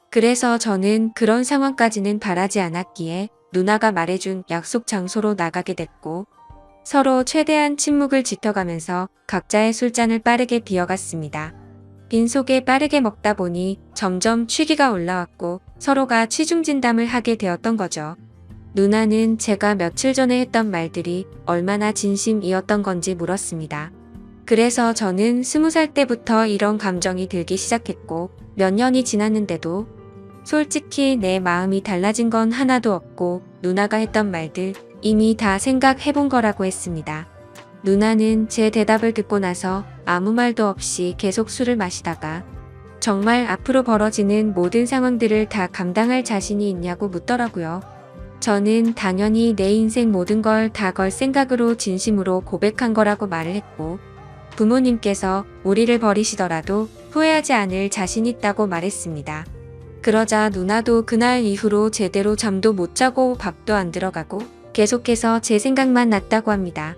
그래서 저는 그런 상황까지는 바라지 않았기에 누나가 말해준 약속 장소로 나가게 됐고 서로 최대한 침묵을 지켜가면서 각자의 술잔을 빠르게 비워갔습니다. 빈속에 빠르게 먹다 보니 점점 취기가 올라왔고 서로가 취중진담을 하게 되었던 거죠. 누나는 제가 며칠 전에 했던 말들이 얼마나 진심이었던 건지 물었습니다. 그래서 저는 20살 때부터 이런 감정이 들기 시작했고 몇 년이 지났는데도 솔직히 내 마음이 달라진 건 하나도 없고 누나가 했던 말들 이미 다 생각해본 거라고 했습니다. 누나는 제 대답을 듣고 나서 아무 말도 없이 계속 술을 마시다가 정말 앞으로 벌어지는 모든 상황들을 다 감당할 자신이 있냐고 묻더라고요. 저는 당연히 내 인생 모든 걸 다 걸 생각으로 진심으로 고백한 거라고 말을 했고 부모님께서 우리를 버리시더라도 후회하지 않을 자신 있다고 말했습니다. 그러자 누나도 그날 이후로 제대로 잠도 못 자고 밥도 안 들어가고 계속해서 제 생각만 났다고 합니다.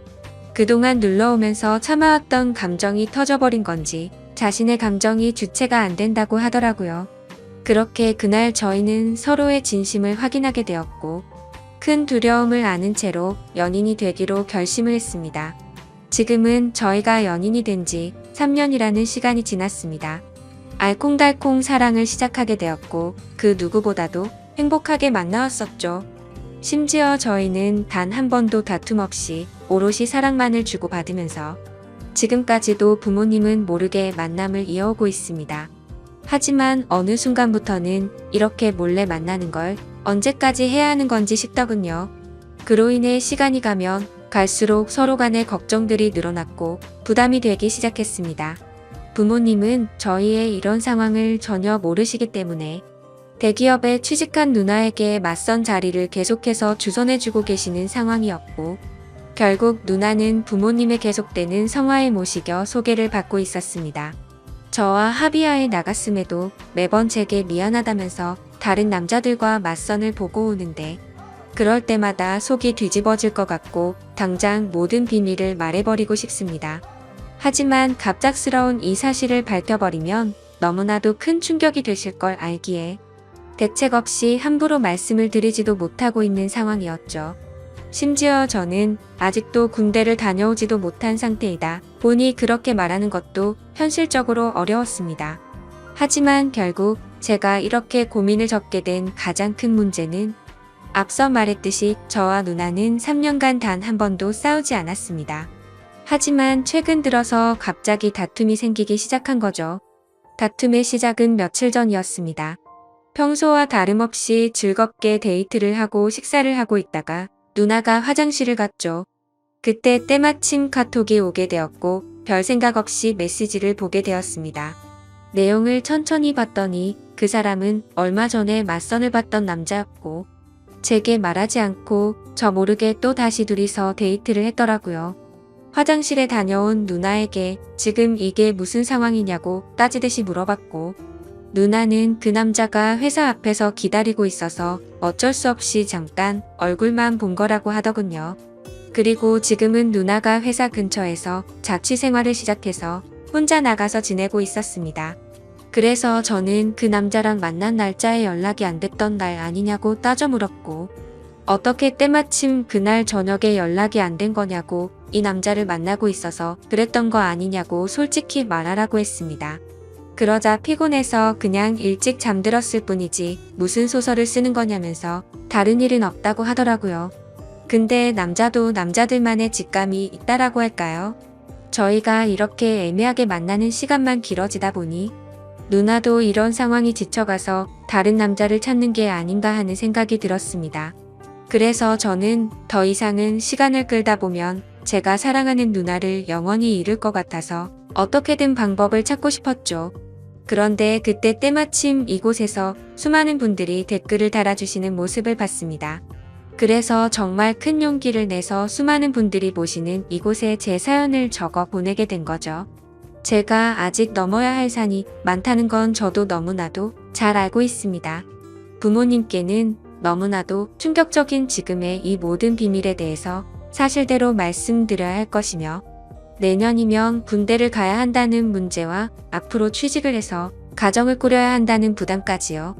그동안 눌러오면서 참아왔던 감정이 터져버린 건지 자신의 감정이 주체가 안 된다고 하더라고요. 그렇게 그날 저희는 서로의 진심을 확인하게 되었고 큰 두려움을 안은 채로 연인이 되기로 결심을 했습니다. 지금은 저희가 연인이 된 지 3년이라는 시간이 지났습니다. 알콩달콩 사랑을 시작하게 되었고 그 누구보다도 행복하게 만나왔었죠. 심지어 저희는 단 한 번도 다툼 없이 오롯이 사랑만을 주고받으면서 지금까지도 부모님은 모르게 만남을 이어오고 있습니다. 하지만 어느 순간부터는 이렇게 몰래 만나는 걸 언제까지 해야 하는 건지 싶더군요. 그로 인해 시간이 가면 갈수록 서로 간의 걱정들이 늘어났고 부담이 되기 시작했습니다. 부모님은 저희의 이런 상황을 전혀 모르시기 때문에 대기업에 취직한 누나에게 맞선 자리를 계속해서 주선해주고 계시는 상황이었고 결국 누나는 부모님의 계속되는 성화에 모시겨 소개를 받고 있었습니다. 저와 합의하에 나갔음에도 매번 제게 미안하다면서 다른 남자들과 맞선을 보고 오는데 그럴 때마다 속이 뒤집어질 것 같고 당장 모든 비밀을 말해버리고 싶습니다. 하지만 갑작스러운 이 사실을 밝혀버리면 너무나도 큰 충격이 되실 걸 알기에 대책 없이 함부로 말씀을 드리지도 못하고 있는 상황이었죠. 심지어 저는 아직도 군대를 다녀오지도 못한 상태이다 보니 그렇게 말하는 것도 현실적으로 어려웠습니다. 하지만 결국 제가 이렇게 고민을 접게 된 가장 큰 문제는 앞서 말했듯이 저와 누나는 3년간 단 한 번도 싸우지 않았습니다. 하지만 최근 들어서 갑자기 다툼이 생기기 시작한 거죠. 다툼의 시작은 며칠 전이었습니다. 평소와 다름없이 즐겁게 데이트를 하고 식사를 하고 있다가 누나가 화장실을 갔죠. 그때 때마침 카톡이 오게 되었고 별 생각 없이 메시지를 보게 되었습니다. 내용을 천천히 봤더니 그 사람은 얼마 전에 맞선을 봤던 남자였고 제게 말하지 않고 저 모르게 또 다시 둘이서 데이트를 했더라고요. 화장실에 다녀온 누나에게 지금 이게 무슨 상황이냐고 따지듯이 물어봤고 누나는 그 남자가 회사 앞에서 기다리고 있어서 어쩔 수 없이 잠깐 얼굴만 본 거라고 하더군요. 그리고 지금은 누나가 회사 근처에서 자취 생활을 시작해서 혼자 나가서 지내고 있었습니다. 그래서 저는 그 남자랑 만난 날짜에 연락이 안 됐던 날 아니냐고 따져 물었고, 어떻게 때마침 그날 저녁에 연락이 안 된 거냐고, 이 남자를 만나고 있어서 그랬던 거 아니냐고 솔직히 말하라고 했습니다. 그러자 피곤해서 그냥 일찍 잠들었을 뿐이지 무슨 소설을 쓰는 거냐면서 다른 일은 없다고 하더라고요. 근데 남자도 남자들만의 직감이 있다라고 할까요? 저희가 이렇게 애매하게 만나는 시간만 길어지다 보니 누나도 이런 상황이 지쳐가서 다른 남자를 찾는 게 아닌가 하는 생각이 들었습니다. 그래서 저는 더 이상은 시간을 끌다 보면 제가 사랑하는 누나를 영원히 잃을 것 같아서 어떻게든 방법을 찾고 싶었죠. 그런데 그때 때마침 이곳에서 수많은 분들이 댓글을 달아주시는 모습을 봤습니다. 그래서 정말 큰 용기를 내서 수많은 분들이 모시는 이곳에 제 사연을 적어 보내게 된 거죠. 제가 아직 넘어야 할 산이 많다는 건 저도 너무나도 잘 알고 있습니다. 부모님께는 너무나도 충격적인 지금의 이 모든 비밀에 대해서 사실대로 말씀드려야 할 것이며, 내년이면 군대를 가야 한다는 문제와 앞으로 취직을 해서 가정을 꾸려야 한다는 부담까지요.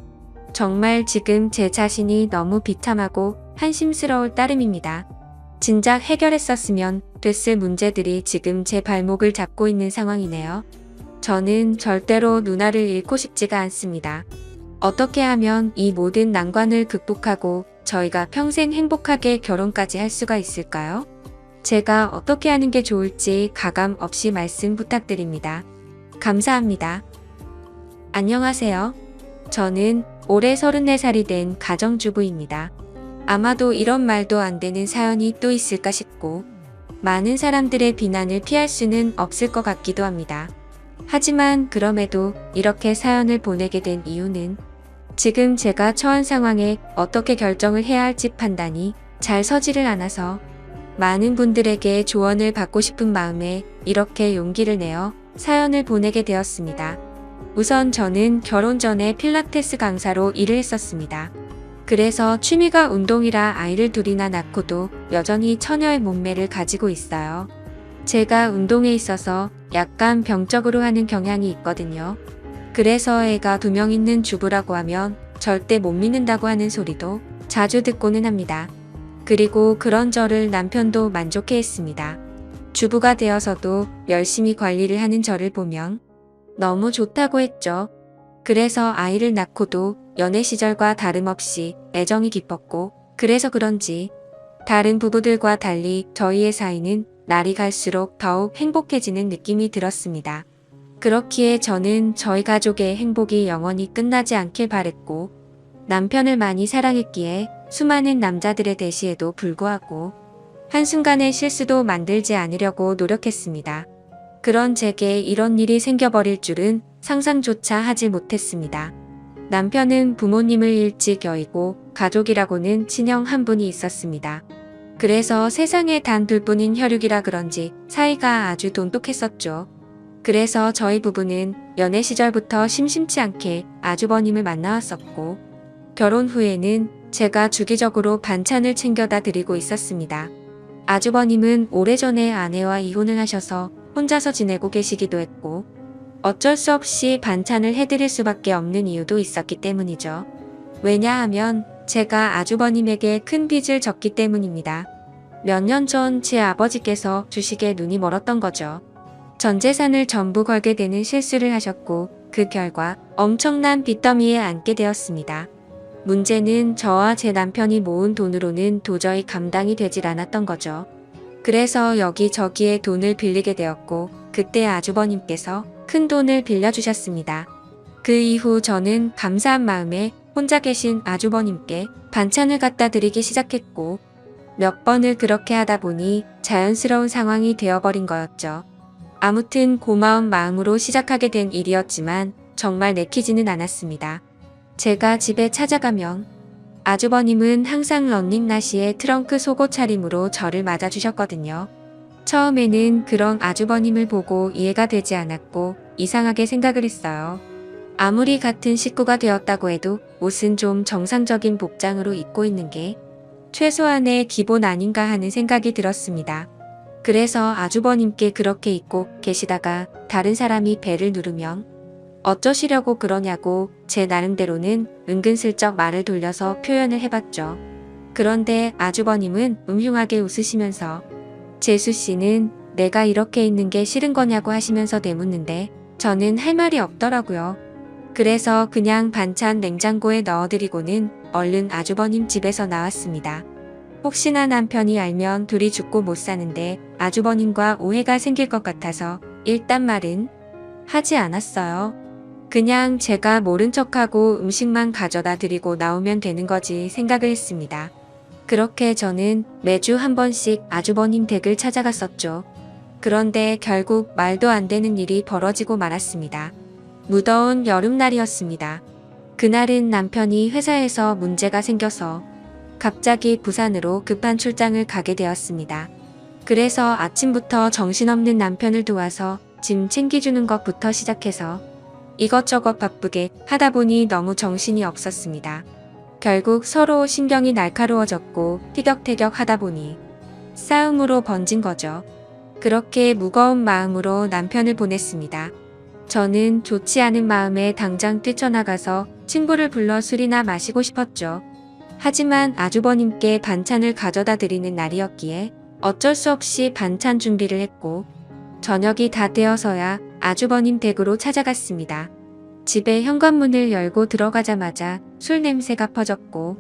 정말 지금 제 자신이 너무 비참하고 한심스러울 따름입니다. 진작 해결했었으면 됐을 문제들이 지금 제 발목을 잡고 있는 상황이네요. 저는 절대로 누나를 잃고 싶지가 않습니다. 어떻게 하면 이 모든 난관을 극복하고 저희가 평생 행복하게 결혼까지 할 수가 있을까요? 제가 어떻게 하는 게 좋을지 가감 없이 말씀 부탁드립니다. 감사합니다. 안녕하세요. 저는 올해 34살이 된 가정주부입니다. 아마도 이런 말도 안 되는 사연이 또 있을까 싶고, 많은 사람들의 비난을 피할 수는 없을 것 같기도 합니다. 하지만 그럼에도 이렇게 사연을 보내게 된 이유는 지금 제가 처한 상황에 어떻게 결정을 해야 할지 판단이 잘 서지를 않아서 많은 분들에게 조언을 받고 싶은 마음에 이렇게 용기를 내어 사연을 보내게 되었습니다. 우선 저는 결혼 전에 필라테스 강사로 일을 했었습니다. 그래서 취미가 운동이라 아이를 둘이나 낳고도 여전히 처녀의 몸매를 가지고 있어요. 제가 운동에 있어서 약간 병적으로 하는 경향이 있거든요. 그래서 애가 2명 있는 주부라고 하면 절대 못 믿는다고 하는 소리도 자주 듣고는 합니다. 그리고 그런 저를 남편도 만족해 했습니다. 주부가 되어서도 열심히 관리를 하는 저를 보면 너무 좋다고 했죠. 그래서 아이를 낳고도 연애 시절과 다름없이 애정이 깊었고, 그래서 그런지 다른 부부들과 달리 저희의 사이는 날이 갈수록 더욱 행복해지는 느낌이 들었습니다. 그렇기에 저는 저희 가족의 행복이 영원히 끝나지 않길 바랬고, 남편을 많이 사랑했기에 수많은 남자들의 대시에도 불구하고 한순간의 실수도 만들지 않으려고 노력했습니다. 그런 제게 이런 일이 생겨버릴 줄은 상상조차 하지 못했습니다. 남편은 부모님을 일찍 여의고 가족이라고는 친형 한 분이 있었습니다. 그래서 세상에 단 둘뿐인 혈육이라 그런지 사이가 아주 돈독했었죠. 그래서 저희 부부는 연애 시절부터 심심치 않게 아주버님을 만나왔었고, 결혼 후에는 제가 주기적으로 반찬을 챙겨다 드리고 있었습니다. 아주버님은 오래전에 아내와 이혼을 하셔서 혼자서 지내고 계시기도 했고, 어쩔 수 없이 반찬을 해드릴 수밖에 없는 이유도 있었기 때문이죠. 왜냐하면 제가 아주버님에게 큰 빚을 졌기 때문입니다. 몇 년 전 제 아버지께서 주식에 눈이 멀었던 거죠. 전 재산을 전부 걸게 되는 실수를 하셨고, 그 결과 엄청난 빚더미에 앉게 되었습니다. 문제는 저와 제 남편이 모은 돈으로는 도저히 감당이 되질 않았던 거죠. 그래서 여기저기에 돈을 빌리게 되었고, 그때 아주버님께서 큰 돈을 빌려주셨습니다. 그 이후 저는 감사한 마음에 혼자 계신 아주버님께 반찬을 갖다 드리기 시작했고, 몇 번을 그렇게 하다 보니 자연스러운 상황이 되어버린 거였죠. 아무튼 고마운 마음으로 시작하게 된 일이었지만 정말 내키지는 않았습니다. 제가 집에 찾아가면 아주버님은 항상 런닝나시에 트렁크 속옷 차림으로 저를 맞아주셨거든요. 처음에는 그런 아주버님을 보고 이해가 되지 않았고 이상하게 생각을 했어요. 아무리 같은 식구가 되었다고 해도 옷은 좀 정상적인 복장으로 입고 있는 게 최소한의 기본 아닌가 하는 생각이 들었습니다. 그래서 아주버님께 그렇게 입고 계시다가 다른 사람이 배를 누르면 어쩌시려고 그러냐고 제 나름대로는 은근슬쩍 말을 돌려서 표현을 해봤죠. 그런데 아주버님은 음흉하게 웃으시면서 재수 씨는 내가 이렇게 있는 게 싫은 거냐고 하시면서 내묻는데 저는 할 말이 없더라고요. 그래서 그냥 반찬 냉장고에 넣어드리고는 얼른 아주버님 집에서 나왔습니다. 혹시나 남편이 알면 둘이 죽고 못 사는데 아주버님과 오해가 생길 것 같아서 일단 말은 하지 않았어요. 그냥 제가 모른 척하고 음식만 가져다 드리고 나오면 되는 거지 생각을 했습니다. 그렇게 저는 매주 한 번씩 아주버님 댁을 찾아갔었죠. 그런데 결국 말도 안 되는 일이 벌어지고 말았습니다. 무더운 여름날이었습니다. 그날은 남편이 회사에서 문제가 생겨서 갑자기 부산으로 급한 출장을 가게 되었습니다. 그래서 아침부터 정신없는 남편을 도와서 짐 챙겨주는 것부터 시작해서 이것저것 바쁘게 하다 보니 너무 정신이 없었습니다. 결국 서로 신경이 날카로워졌고 티격태격 하다 보니 싸움으로 번진 거죠. 그렇게 무거운 마음으로 남편을 보냈습니다. 저는 좋지 않은 마음에 당장 뛰쳐나가서 친구를 불러 술이나 마시고 싶었죠. 하지만 아주버님께 반찬을 가져다 드리는 날이었기에 어쩔 수 없이 반찬 준비를 했고 저녁이 다 되어서야 아주버님 댁으로 찾아갔습니다. 집에 현관문을 열고 들어가자마자 술 냄새가 퍼졌고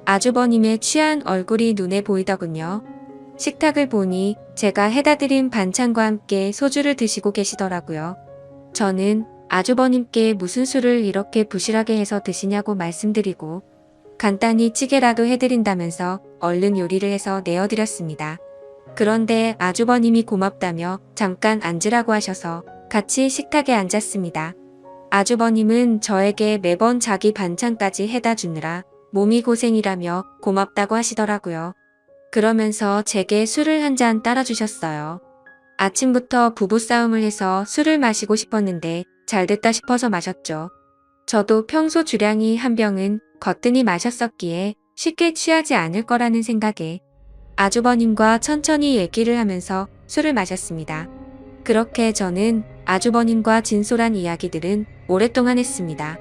아주버님의 취한 얼굴이 눈에 보이더군요. 식탁을 보니 제가 해다 드린 반찬과 함께 소주를 드시고 계시더라고요. 저는 아주버님께 무슨 술을 이렇게 부실하게 해서 드시냐고 말씀드리고 간단히 찌개라도 해드린다면서 얼른 요리를 해서 내어드렸습니다. 그런데 아주버님이 고맙다며 잠깐 앉으라고 하셔서 같이 식탁에 앉았습니다. 아주버님은 저에게 매번 자기 반찬까지 해다 주느라 몸이 고생이라며 고맙다고 하시더라고요. 그러면서 제게 술을 한 잔 따라주셨어요. 아침부터 부부싸움을 해서 술을 마시고 싶었는데 잘됐다 싶어서 마셨죠. 저도 평소 주량이 한 병은 거뜬히 마셨었기에 쉽게 취하지 않을 거라는 생각에 아주버님과 천천히 얘기를 하면서 술을 마셨습니다. 그렇게 저는 아주버님과 진솔한 이야기들은 오랫동안 했습니다.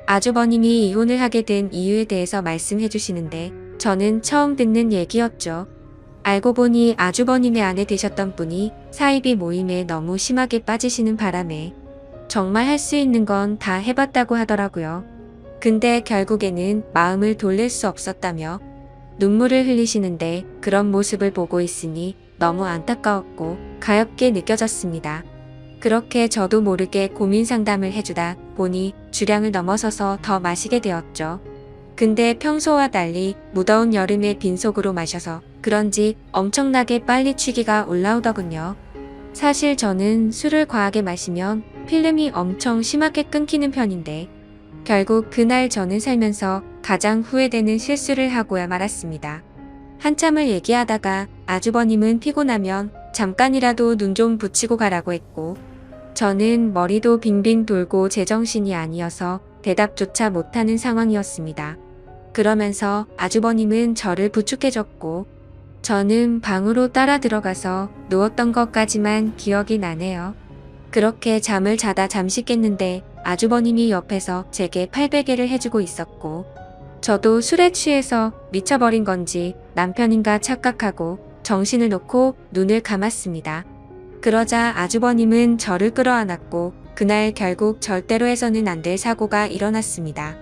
아주버님이 이혼을 하게 된 이유에 대해서 말씀해 주시는데 저는 처음 듣는 얘기였죠. 알고 보니 아주버님의 아내 되셨던 분이 사이비 모임에 너무 심하게 빠지시는 바람에 정말 할 수 있는 건 다 해봤다고 하더라고요. 근데 결국에는 마음을 돌릴 수 없었다며 눈물을 흘리시는데 그런 모습을 보고 있으니 너무 안타까웠고 가엾게 느껴졌습니다. 그렇게 저도 모르게 고민 상담을 해주다 보니 주량을 넘어서서 더 마시게 되었죠. 근데 평소와 달리 무더운 여름에 빈속으로 마셔서 그런지 엄청나게 빨리 취기가 올라오더군요. 사실 저는 술을 과하게 마시면 필름이 엄청 심하게 끊기는 편인데 결국 그날 저는 살면서 가장 후회되는 실수를 하고야 말았습니다. 한참을 얘기하다가 아주버님은 피곤하면 잠깐이라도 눈 좀 붙이고 가라고 했고 저는 머리도 빙빙 돌고 제정신이 아니어서 대답조차 못하는 상황이었습니다. 그러면서 아주버님은 저를 부축해줬고 저는 방으로 따라 들어가서 누웠던 것까지만 기억이 나네요. 그렇게 잠을 자다 잠시 깼는데 아주버님이 옆에서 제게 팔베개를 해주고 있었고 저도 술에 취해서 미쳐버린 건지 남편인가 착각하고 정신을 놓고 눈을 감았습니다. 그러자 아주버님은 저를 끌어안았고 그날 결국 절대로 해서는 안 될 사고가 일어났습니다.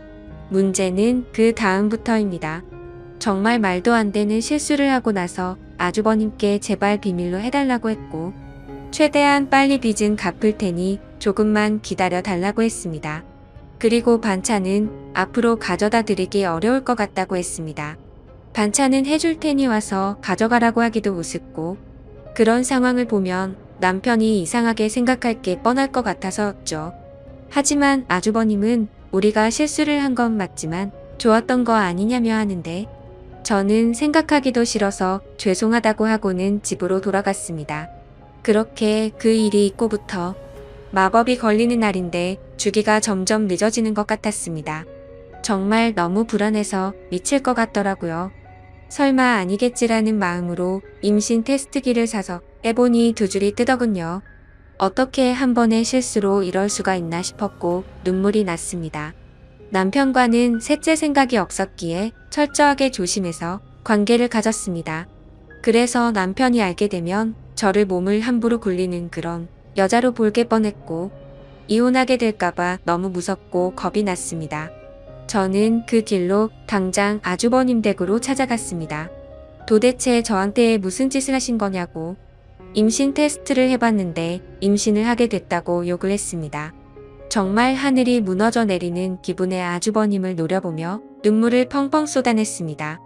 문제는 그 다음부터입니다. 정말 말도 안 되는 실수를 하고 나서 아주버님께 제발 비밀로 해달라고 했고 최대한 빨리 빚은 갚을 테니 조금만 기다려 달라고 했습니다. 그리고 반찬은 앞으로 가져다 드리기 어려울 것 같다고 했습니다. 반찬은 해줄 테니 와서 가져가라고 하기도 우습고 그런 상황을 보면 남편이 이상하게 생각할 게 뻔할 것 같아서였죠. 하지만 아주버님은 우리가 실수를 한 건 맞지만 좋았던 거 아니냐며 하는데 저는 생각하기도 싫어서 죄송하다고 하고는 집으로 돌아갔습니다. 그렇게 그 일이 있고부터 마법이 걸리는 날인데 주기가 점점 늦어지는 것 같았습니다. 정말 너무 불안해서 미칠 것 같더라고요. 설마 아니겠지라는 마음으로 임신 테스트기를 사서 해보니 두 줄이 뜨더군요. 어떻게 한 번의 실수로 이럴 수가 있나 싶었고 눈물이 났습니다. 남편과는 셋째 생각이 없었기에 철저하게 조심해서 관계를 가졌습니다. 그래서 남편이 알게 되면 저를 몸을 함부로 굴리는 그런 여자로 볼게 뻔했고 이혼하게 될까봐 너무 무섭고 겁이 났습니다. 저는 그 길로 당장 아주버님 댁으로 찾아갔습니다. 도대체 저한테 무슨 짓을 하신 거냐고 임신 테스트를 해봤는데 임신을 하게 됐다고 욕을 했습니다. 정말 하늘이 무너져 내리는 기분의 아주버님을 노려보며 눈물을 펑펑 쏟아냈습니다.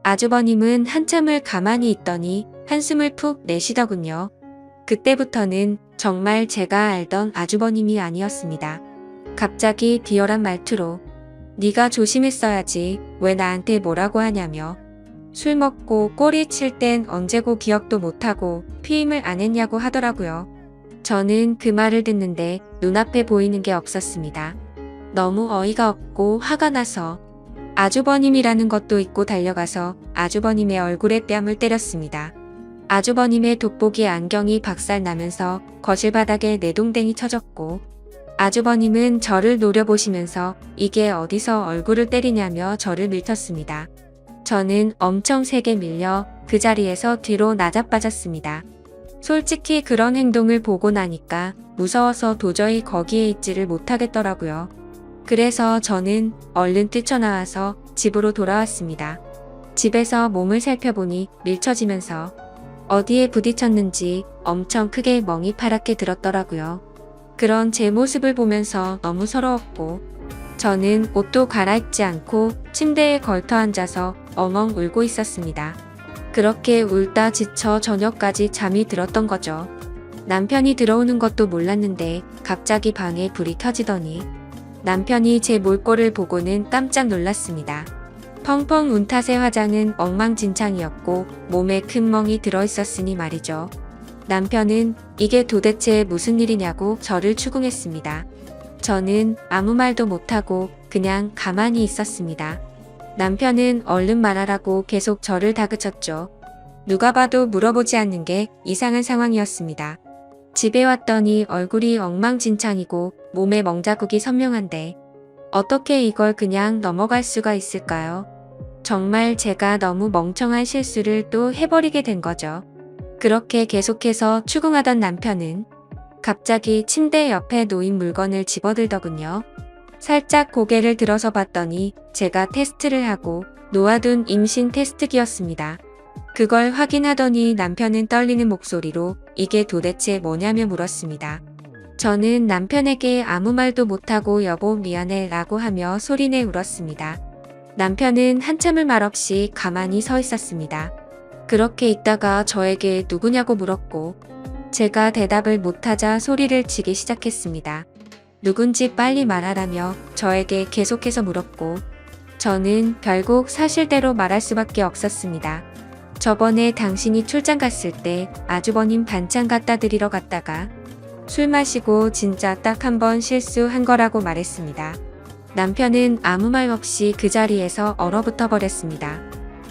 아주버님은 한참을 가만히 있더니 한숨을 푹 내쉬더군요. 그때부터는 정말 제가 알던 아주버님이 아니었습니다. 갑자기 비열한 말투로 네가 조심했어야지 왜 나한테 뭐라고 하냐며 술 먹고 꼬리 칠 땐 언제고 기억도 못하고 피임을 안 했냐고 하더라고요. 저는 그 말을 듣는데 눈앞에 보이는 게 없었습니다. 너무 어이가 없고 화가 나서 아주버님이라는 것도 잊고 달려가서 아주버님의 얼굴에 뺨을 때렸습니다. 아주버님의 돋보기 안경이 박살나면서 거실 바닥에 내동댕이 쳐졌고 아주버님은 저를 노려보시면서 이게 어디서 얼굴을 때리냐며 저를 밀쳤습니다. 저는 엄청 세게 밀려 그 자리에서 뒤로 나자빠졌습니다. 솔직히 그런 행동을 보고 나니까 무서워서 도저히 거기에 있지를 못하겠더라고요. 그래서 저는 얼른 뛰쳐나와서 집으로 돌아왔습니다. 집에서 몸을 살펴보니 밀쳐지면서 어디에 부딪혔는지 엄청 크게 멍이 파랗게 들었더라고요. 그런 제 모습을 보면서 너무 서러웠고 저는 옷도 갈아입지 않고 침대에 걸터 앉아서 엉엉 울고 있었습니다. 그렇게 울다 지쳐 저녁까지 잠이 들었던 거죠. 남편이 들어오는 것도 몰랐는데 갑자기 방에 불이 켜지더니 남편이 제 몰골을 보고는 깜짝 놀랐습니다. 펑펑 운 탓에 화장은 엉망진창이었고 몸에 큰 멍이 들어있었으니 말이죠. 남편은 이게 도대체 무슨 일이냐고 저를 추궁했습니다. 저는 아무 말도 못하고 그냥 가만히 있었습니다. 남편은 얼른 말하라고 계속 저를 다그쳤죠. 누가 봐도 물어보지 않는 게 이상한 상황이었습니다. 집에 왔더니 얼굴이 엉망진창이고 몸에 멍자국이 선명한데 어떻게 이걸 그냥 넘어갈 수가 있을까요? 정말 제가 너무 멍청한 실수를 또 해버리게 된 거죠. 그렇게 계속해서 추궁하던 남편은 갑자기 침대 옆에 놓인 물건을 집어들더군요. 살짝 고개를 들어서 봤더니 제가 테스트를 하고 놓아둔 임신 테스트기였습니다. 그걸 확인하더니 남편은 떨리는 목소리로 이게 도대체 뭐냐며 물었습니다. 저는 남편에게 아무 말도 못하고 여보 미안해 라고 하며 소리내 울었습니다. 남편은 한참을 말없이 가만히 서 있었습니다. 그렇게 있다가 저에게 누구냐고 물었고 제가 대답을 못하자 소리를 치기 시작했습니다. 누군지 빨리 말하라며 저에게 계속해서 물었고 저는 결국 사실대로 말할 수밖에 없었습니다. 저번에 당신이 출장 갔을 때 아주버님 반찬 갖다 드리러 갔다가 술 마시고 진짜 딱 한 번 실수한 거라고 말했습니다. 남편은 아무 말 없이 그 자리에서 얼어붙어 버렸습니다.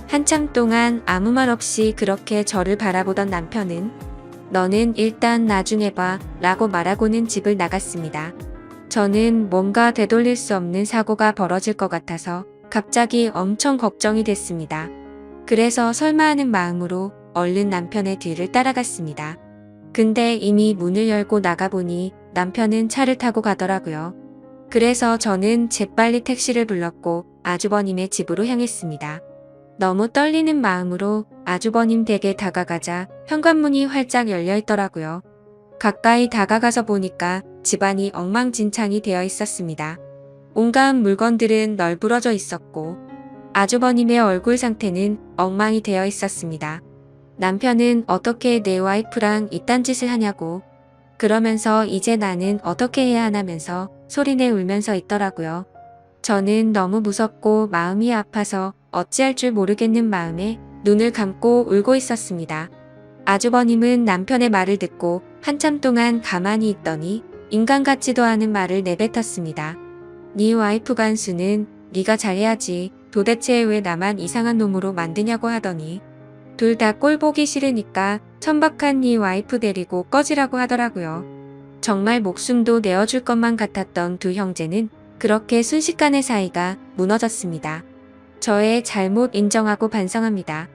한참 동안 아무 말 없이 그렇게 저를 바라보던 남편은 너는 일단 나중에 봐 라고 말하고는 집을 나갔습니다. 저는 뭔가 되돌릴 수 없는 사고가 벌어질 것 같아서 갑자기 엄청 걱정이 됐습니다. 그래서 설마 하는 마음으로 얼른 남편의 뒤를 따라갔습니다. 근데 이미 문을 열고 나가보니 남편은 차를 타고 가더라고요. 그래서 저는 재빨리 택시를 불렀고 아주버님의 집으로 향했습니다. 너무 떨리는 마음으로 아주버님 댁에 다가가자 현관문이 활짝 열려 있더라고요. 가까이 다가가서 보니까 집안이 엉망진창이 되어 있었습니다. 온갖 물건들은 널브러져 있었고 아주버님의 얼굴 상태는 엉망이 되어 있었습니다. 남편은 어떻게 내 와이프랑 이딴 짓을 하냐고 그러면서 이제 나는 어떻게 해야 하나면서 소리내 울면서 있더라고요. 저는 너무 무섭고 마음이 아파서 어찌할 줄 모르겠는 마음에 눈을 감고 울고 있었습니다. 아주버님은 남편의 말을 듣고 한참 동안 가만히 있더니 인간 같지도 않은 말을 내뱉었습니다. 네 와이프 간수는 네가 잘해야지. 도대체 왜 나만 이상한 놈으로 만드냐고 하더니 둘 다 꼴 보기 싫으니까 천박한 네 와이프 데리고 꺼지라고 하더라고요. 정말 목숨도 내어줄 것만 같았던 두 형제는 그렇게 순식간에 사이가 무너졌습니다. 저의 잘못 인정하고 반성합니다.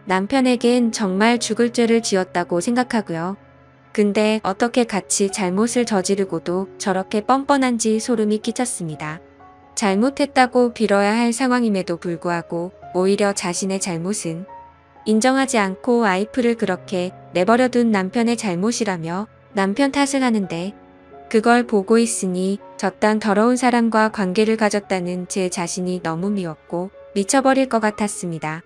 남편에겐 정말 죽을 죄를 지었다고 생각하고요. 근데 어떻게 같이 잘못을 저지르고도 저렇게 뻔뻔한지 소름이 끼쳤습니다. 잘못했다고 빌어야 할 상황임에도 불구하고 오히려 자신의 잘못은 인정하지 않고 와이프를 그렇게 내버려둔 남편의 잘못이라며 남편 탓을 하는데 그걸 보고 있으니 저딴 더러운 사람과 관계를 가졌다는 제 자신이 너무 미웠고 미쳐버릴 것 같았습니다.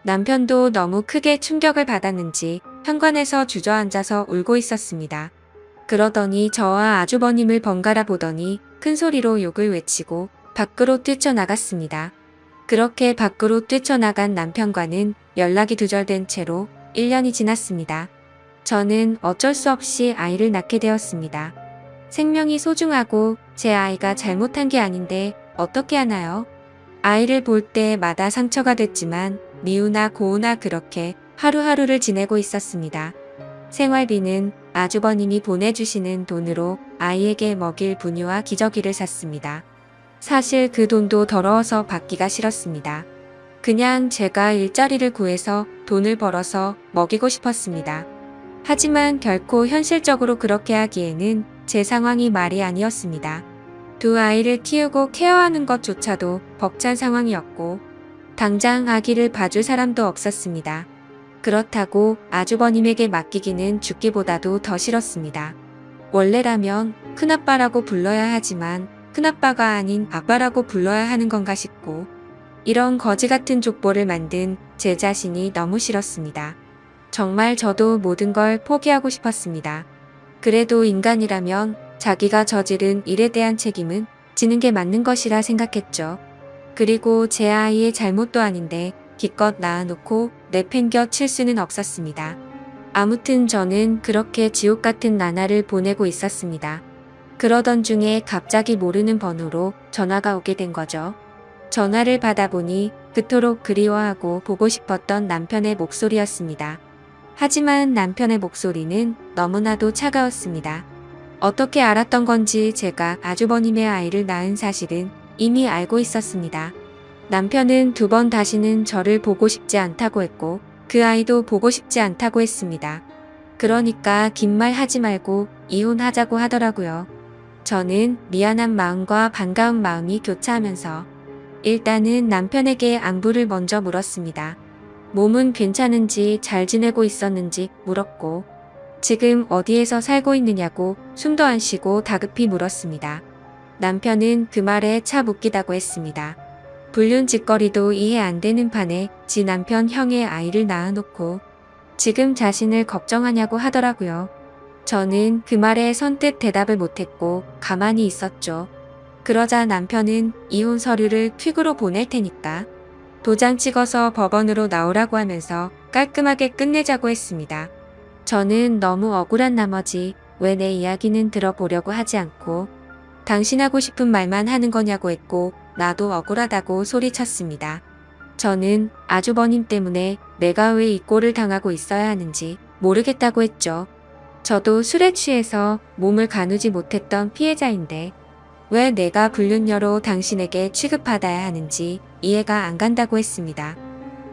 남편도 너무 크게 충격을 받았는지 현관에서 주저앉아서 울고 있었습니다. 그러더니 저와 아주버님을 번갈아 보더니 큰 소리로 욕을 외치고 밖으로 뛰쳐나갔습니다. 그렇게 밖으로 뛰쳐나간 남편과는 연락이 두절된 채로 1년이 지났습니다. 저는 어쩔 수 없이 아이를 낳게 되었습니다. 생명이 소중하고 제 아이가 잘못한 게 아닌데 어떻게 하나요? 아이를 볼 때마다 상처가 됐지만 미우나 고우나 그렇게 하루하루를 지내고 있었습니다. 생활비는 아주버님이 보내주시는 돈으로 아이에게 먹일 분유와 기저귀를 샀습니다. 사실 그 돈도 더러워서 받기가 싫었습니다. 그냥 제가 일자리를 구해서 돈을 벌어서 먹이고 싶었습니다. 하지만 결코 현실적으로 그렇게 하기에는 제 상황이 말이 아니었습니다. 두 아이를 키우고 케어하는 것조차도 벅찬 상황이었고 당장 아기를 봐줄 사람도 없었습니다. 그렇다고 아주버님에게 맡기기는 죽기보다도 더 싫었습니다. 원래라면 큰아빠라고 불러야 하지만 큰아빠가 아닌 아빠라고 불러야 하는 건가 싶고 이런 거지 같은 족보를 만든 제 자신이 너무 싫었습니다. 정말 저도 모든 걸 포기하고 싶었습니다. 그래도 인간이라면 자기가 저지른 일에 대한 책임은 지는 게 맞는 것이라 생각했죠. 그리고 제 아이의 잘못도 아닌데 기껏 낳아놓고 내팽겨 칠 수는 없었습니다. 아무튼 저는 그렇게 지옥 같은 나날을 보내고 있었습니다. 그러던 중에 갑자기 모르는 번호로 전화가 오게 된 거죠. 전화를 받아보니 그토록 그리워하고 보고 싶었던 남편의 목소리였습니다. 하지만 남편의 목소리는 너무나도 차가웠습니다. 어떻게 알았던 건지 제가 아주버님의 아이를 낳은 사실은 이미 알고 있었습니다. 남편은 2번 다시는 저를 보고 싶지 않다고 했고 그 아이도 보고 싶지 않다고 했습니다. 그러니까 긴 말 하지 말고 이혼하자고 하더라고요. 저는 미안한 마음과 반가운 마음이 교차하면서 일단은 남편에게 안부를 먼저 물었습니다. 몸은 괜찮은지 잘 지내고 있었는지 물었고 지금 어디에서 살고 있느냐고 숨도 안 쉬고 다급히 물었습니다. 남편은 그 말에 차 묻기다고 했습니다. 불륜 짓거리도 이해 안 되는 판에 지 남편 형의 아이를 낳아놓고 지금 자신을 걱정하냐고 하더라고요. 저는 그 말에 선뜻 대답을 못했고 가만히 있었죠. 그러자 남편은 이혼 서류를 퀵으로 보낼 테니까 도장 찍어서 법원으로 나오라고 하면서 깔끔하게 끝내자고 했습니다. 저는 너무 억울한 나머지 왜 내 이야기는 들어보려고 하지 않고 당신 하고 싶은 말만 하는 거냐고 했고 나도 억울하다고 소리쳤습니다. 저는 아주버님 때문에 내가 왜 이 꼴을 당하고 있어야 하는지 모르겠다고 했죠. 저도 술에 취해서 몸을 가누지 못했던 피해자인데 왜 내가 불륜녀로 당신에게 취급받아야 하는지 이해가 안 간다고 했습니다.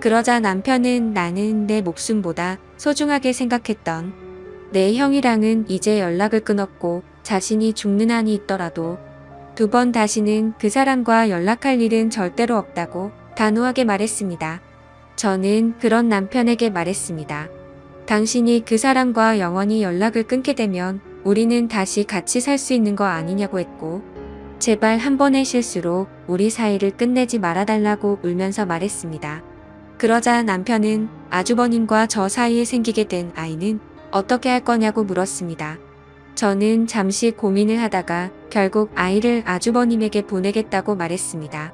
그러자 남편은 나는 내 목숨보다 소중하게 생각했던 내 형이랑은 이제 연락을 끊었고 자신이 죽는 한이 있더라도 2번 다시는 그 사람과 연락할 일은 절대로 없다고 단호하게 말했습니다. 저는 그런 남편에게 말했습니다. 당신이 그 사람과 영원히 연락을 끊게 되면 우리는 다시 같이 살 수 있는 거 아니냐고 했고 제발 한 번의 실수로 우리 사이를 끝내지 말아달라고 울면서 말했습니다. 그러자 남편은 아주버님과 저 사이에 생기게 된 아이는 어떻게 할 거냐고 물었습니다. 저는 잠시 고민을 하다가 결국 아이를 아주버님에게 보내겠다고 말했습니다.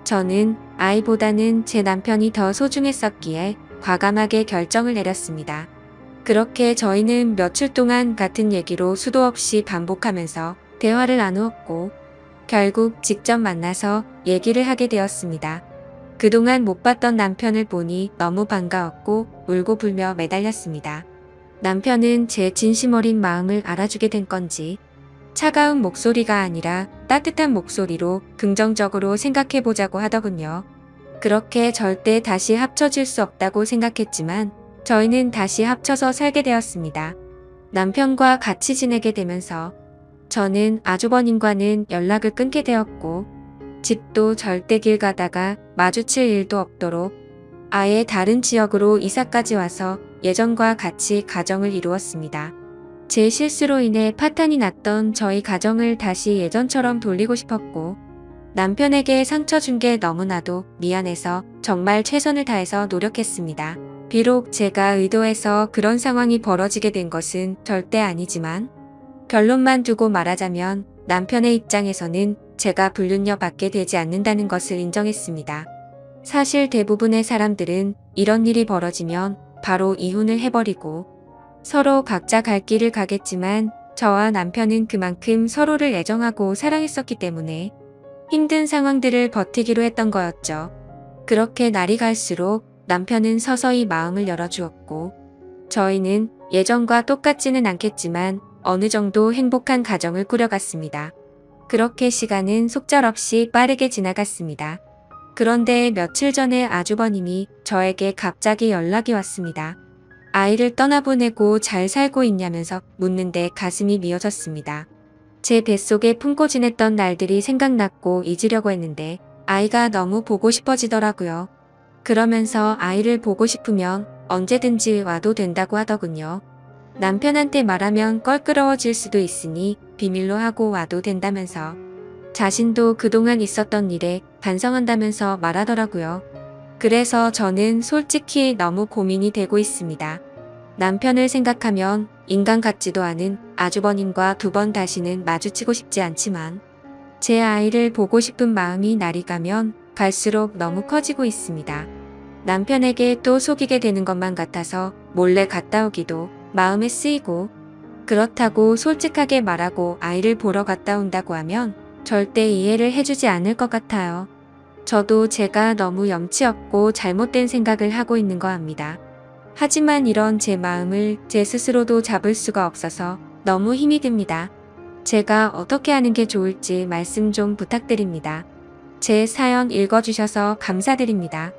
저는 아이보다는 제 남편이 더 소중했었기에 과감하게 결정을 내렸습니다. 그렇게 저희는 며칠 동안 같은 얘기로 수도 없이 반복하면서 대화를 나누었고 결국 직접 만나서 얘기를 하게 되었습니다. 그동안 못 봤던 남편을 보니 너무 반가웠고 울고 불며 매달렸습니다. 남편은 제 진심 어린 마음을 알아주게 된 건지 차가운 목소리가 아니라 따뜻한 목소리로 긍정적으로 생각해보자고 하더군요. 그렇게 절대 다시 합쳐질 수 없다고 생각했지만 저희는 다시 합쳐서 살게 되었습니다. 남편과 같이 지내게 되면서 저는 아주버님과는 연락을 끊게 되었고 집도 절대 길 가다가 마주칠 일도 없도록 아예 다른 지역으로 이사까지 와서 예전과 같이 가정을 이루었습니다. 제 실수로 인해 파탄이 났던 저희 가정을 다시 예전처럼 돌리고 싶었고 남편에게 상처 준 게 너무나도 미안해서 정말 최선을 다해서 노력했습니다. 비록 제가 의도해서 그런 상황이 벌어지게 된 것은 절대 아니지만 결론만 두고 말하자면 남편의 입장에서는 제가 불륜녀 받게 되지 않는다는 것을 인정했습니다. 사실 대부분의 사람들은 이런 일이 벌어지면 바로 이혼을 해버리고 서로 각자 갈 길을 가겠지만 저와 남편은 그만큼 서로를 애정하고 사랑했었기 때문에 힘든 상황들을 버티기로 했던 거였죠. 그렇게 날이 갈수록 남편은 서서히 마음을 열어주었고 저희는 예전과 똑같지는 않겠지만 어느 정도 행복한 가정을 꾸려갔습니다. 그렇게 시간은 속절없이 빠르게 지나갔습니다. 그런데 며칠 전에 아주버님이 저에게 갑자기 연락이 왔습니다. 아이를 떠나보내고 잘 살고 있냐면서 묻는데 가슴이 미어졌습니다. 제 뱃속에 품고 지냈던 날들이 생각났고 잊으려고 했는데 아이가 너무 보고 싶어지더라고요. 그러면서 아이를 보고 싶으면 언제든지 와도 된다고 하더군요. 남편한테 말하면 껄끄러워질 수도 있으니 비밀로 하고 와도 된다면서 자신도 그동안 있었던 일에 반성한다면서 말하더라고요. 그래서 저는 솔직히 너무 고민이 되고 있습니다. 남편을 생각하면 인간 같지도 않은 아주버님과 두 번 다시는 마주치고 싶지 않지만 제 아이를 보고 싶은 마음이 날이 가면 갈수록 너무 커지고 있습니다. 남편에게 또 속이게 되는 것만 같아서 몰래 갔다 오기도 마음에 쓰이고 그렇다고 솔직하게 말하고 아이를 보러 갔다 온다고 하면 절대 이해를 해주지 않을 것 같아요. 저도 제가 너무 염치 없고 잘못된 생각을 하고 있는 거 압니다. 하지만 이런 제 마음을 제 스스로도 잡을 수가 없어서 너무 힘이 듭니다. 제가 어떻게 하는 게 좋을지 말씀 좀 부탁드립니다. 제 사연 읽어주셔서 감사드립니다.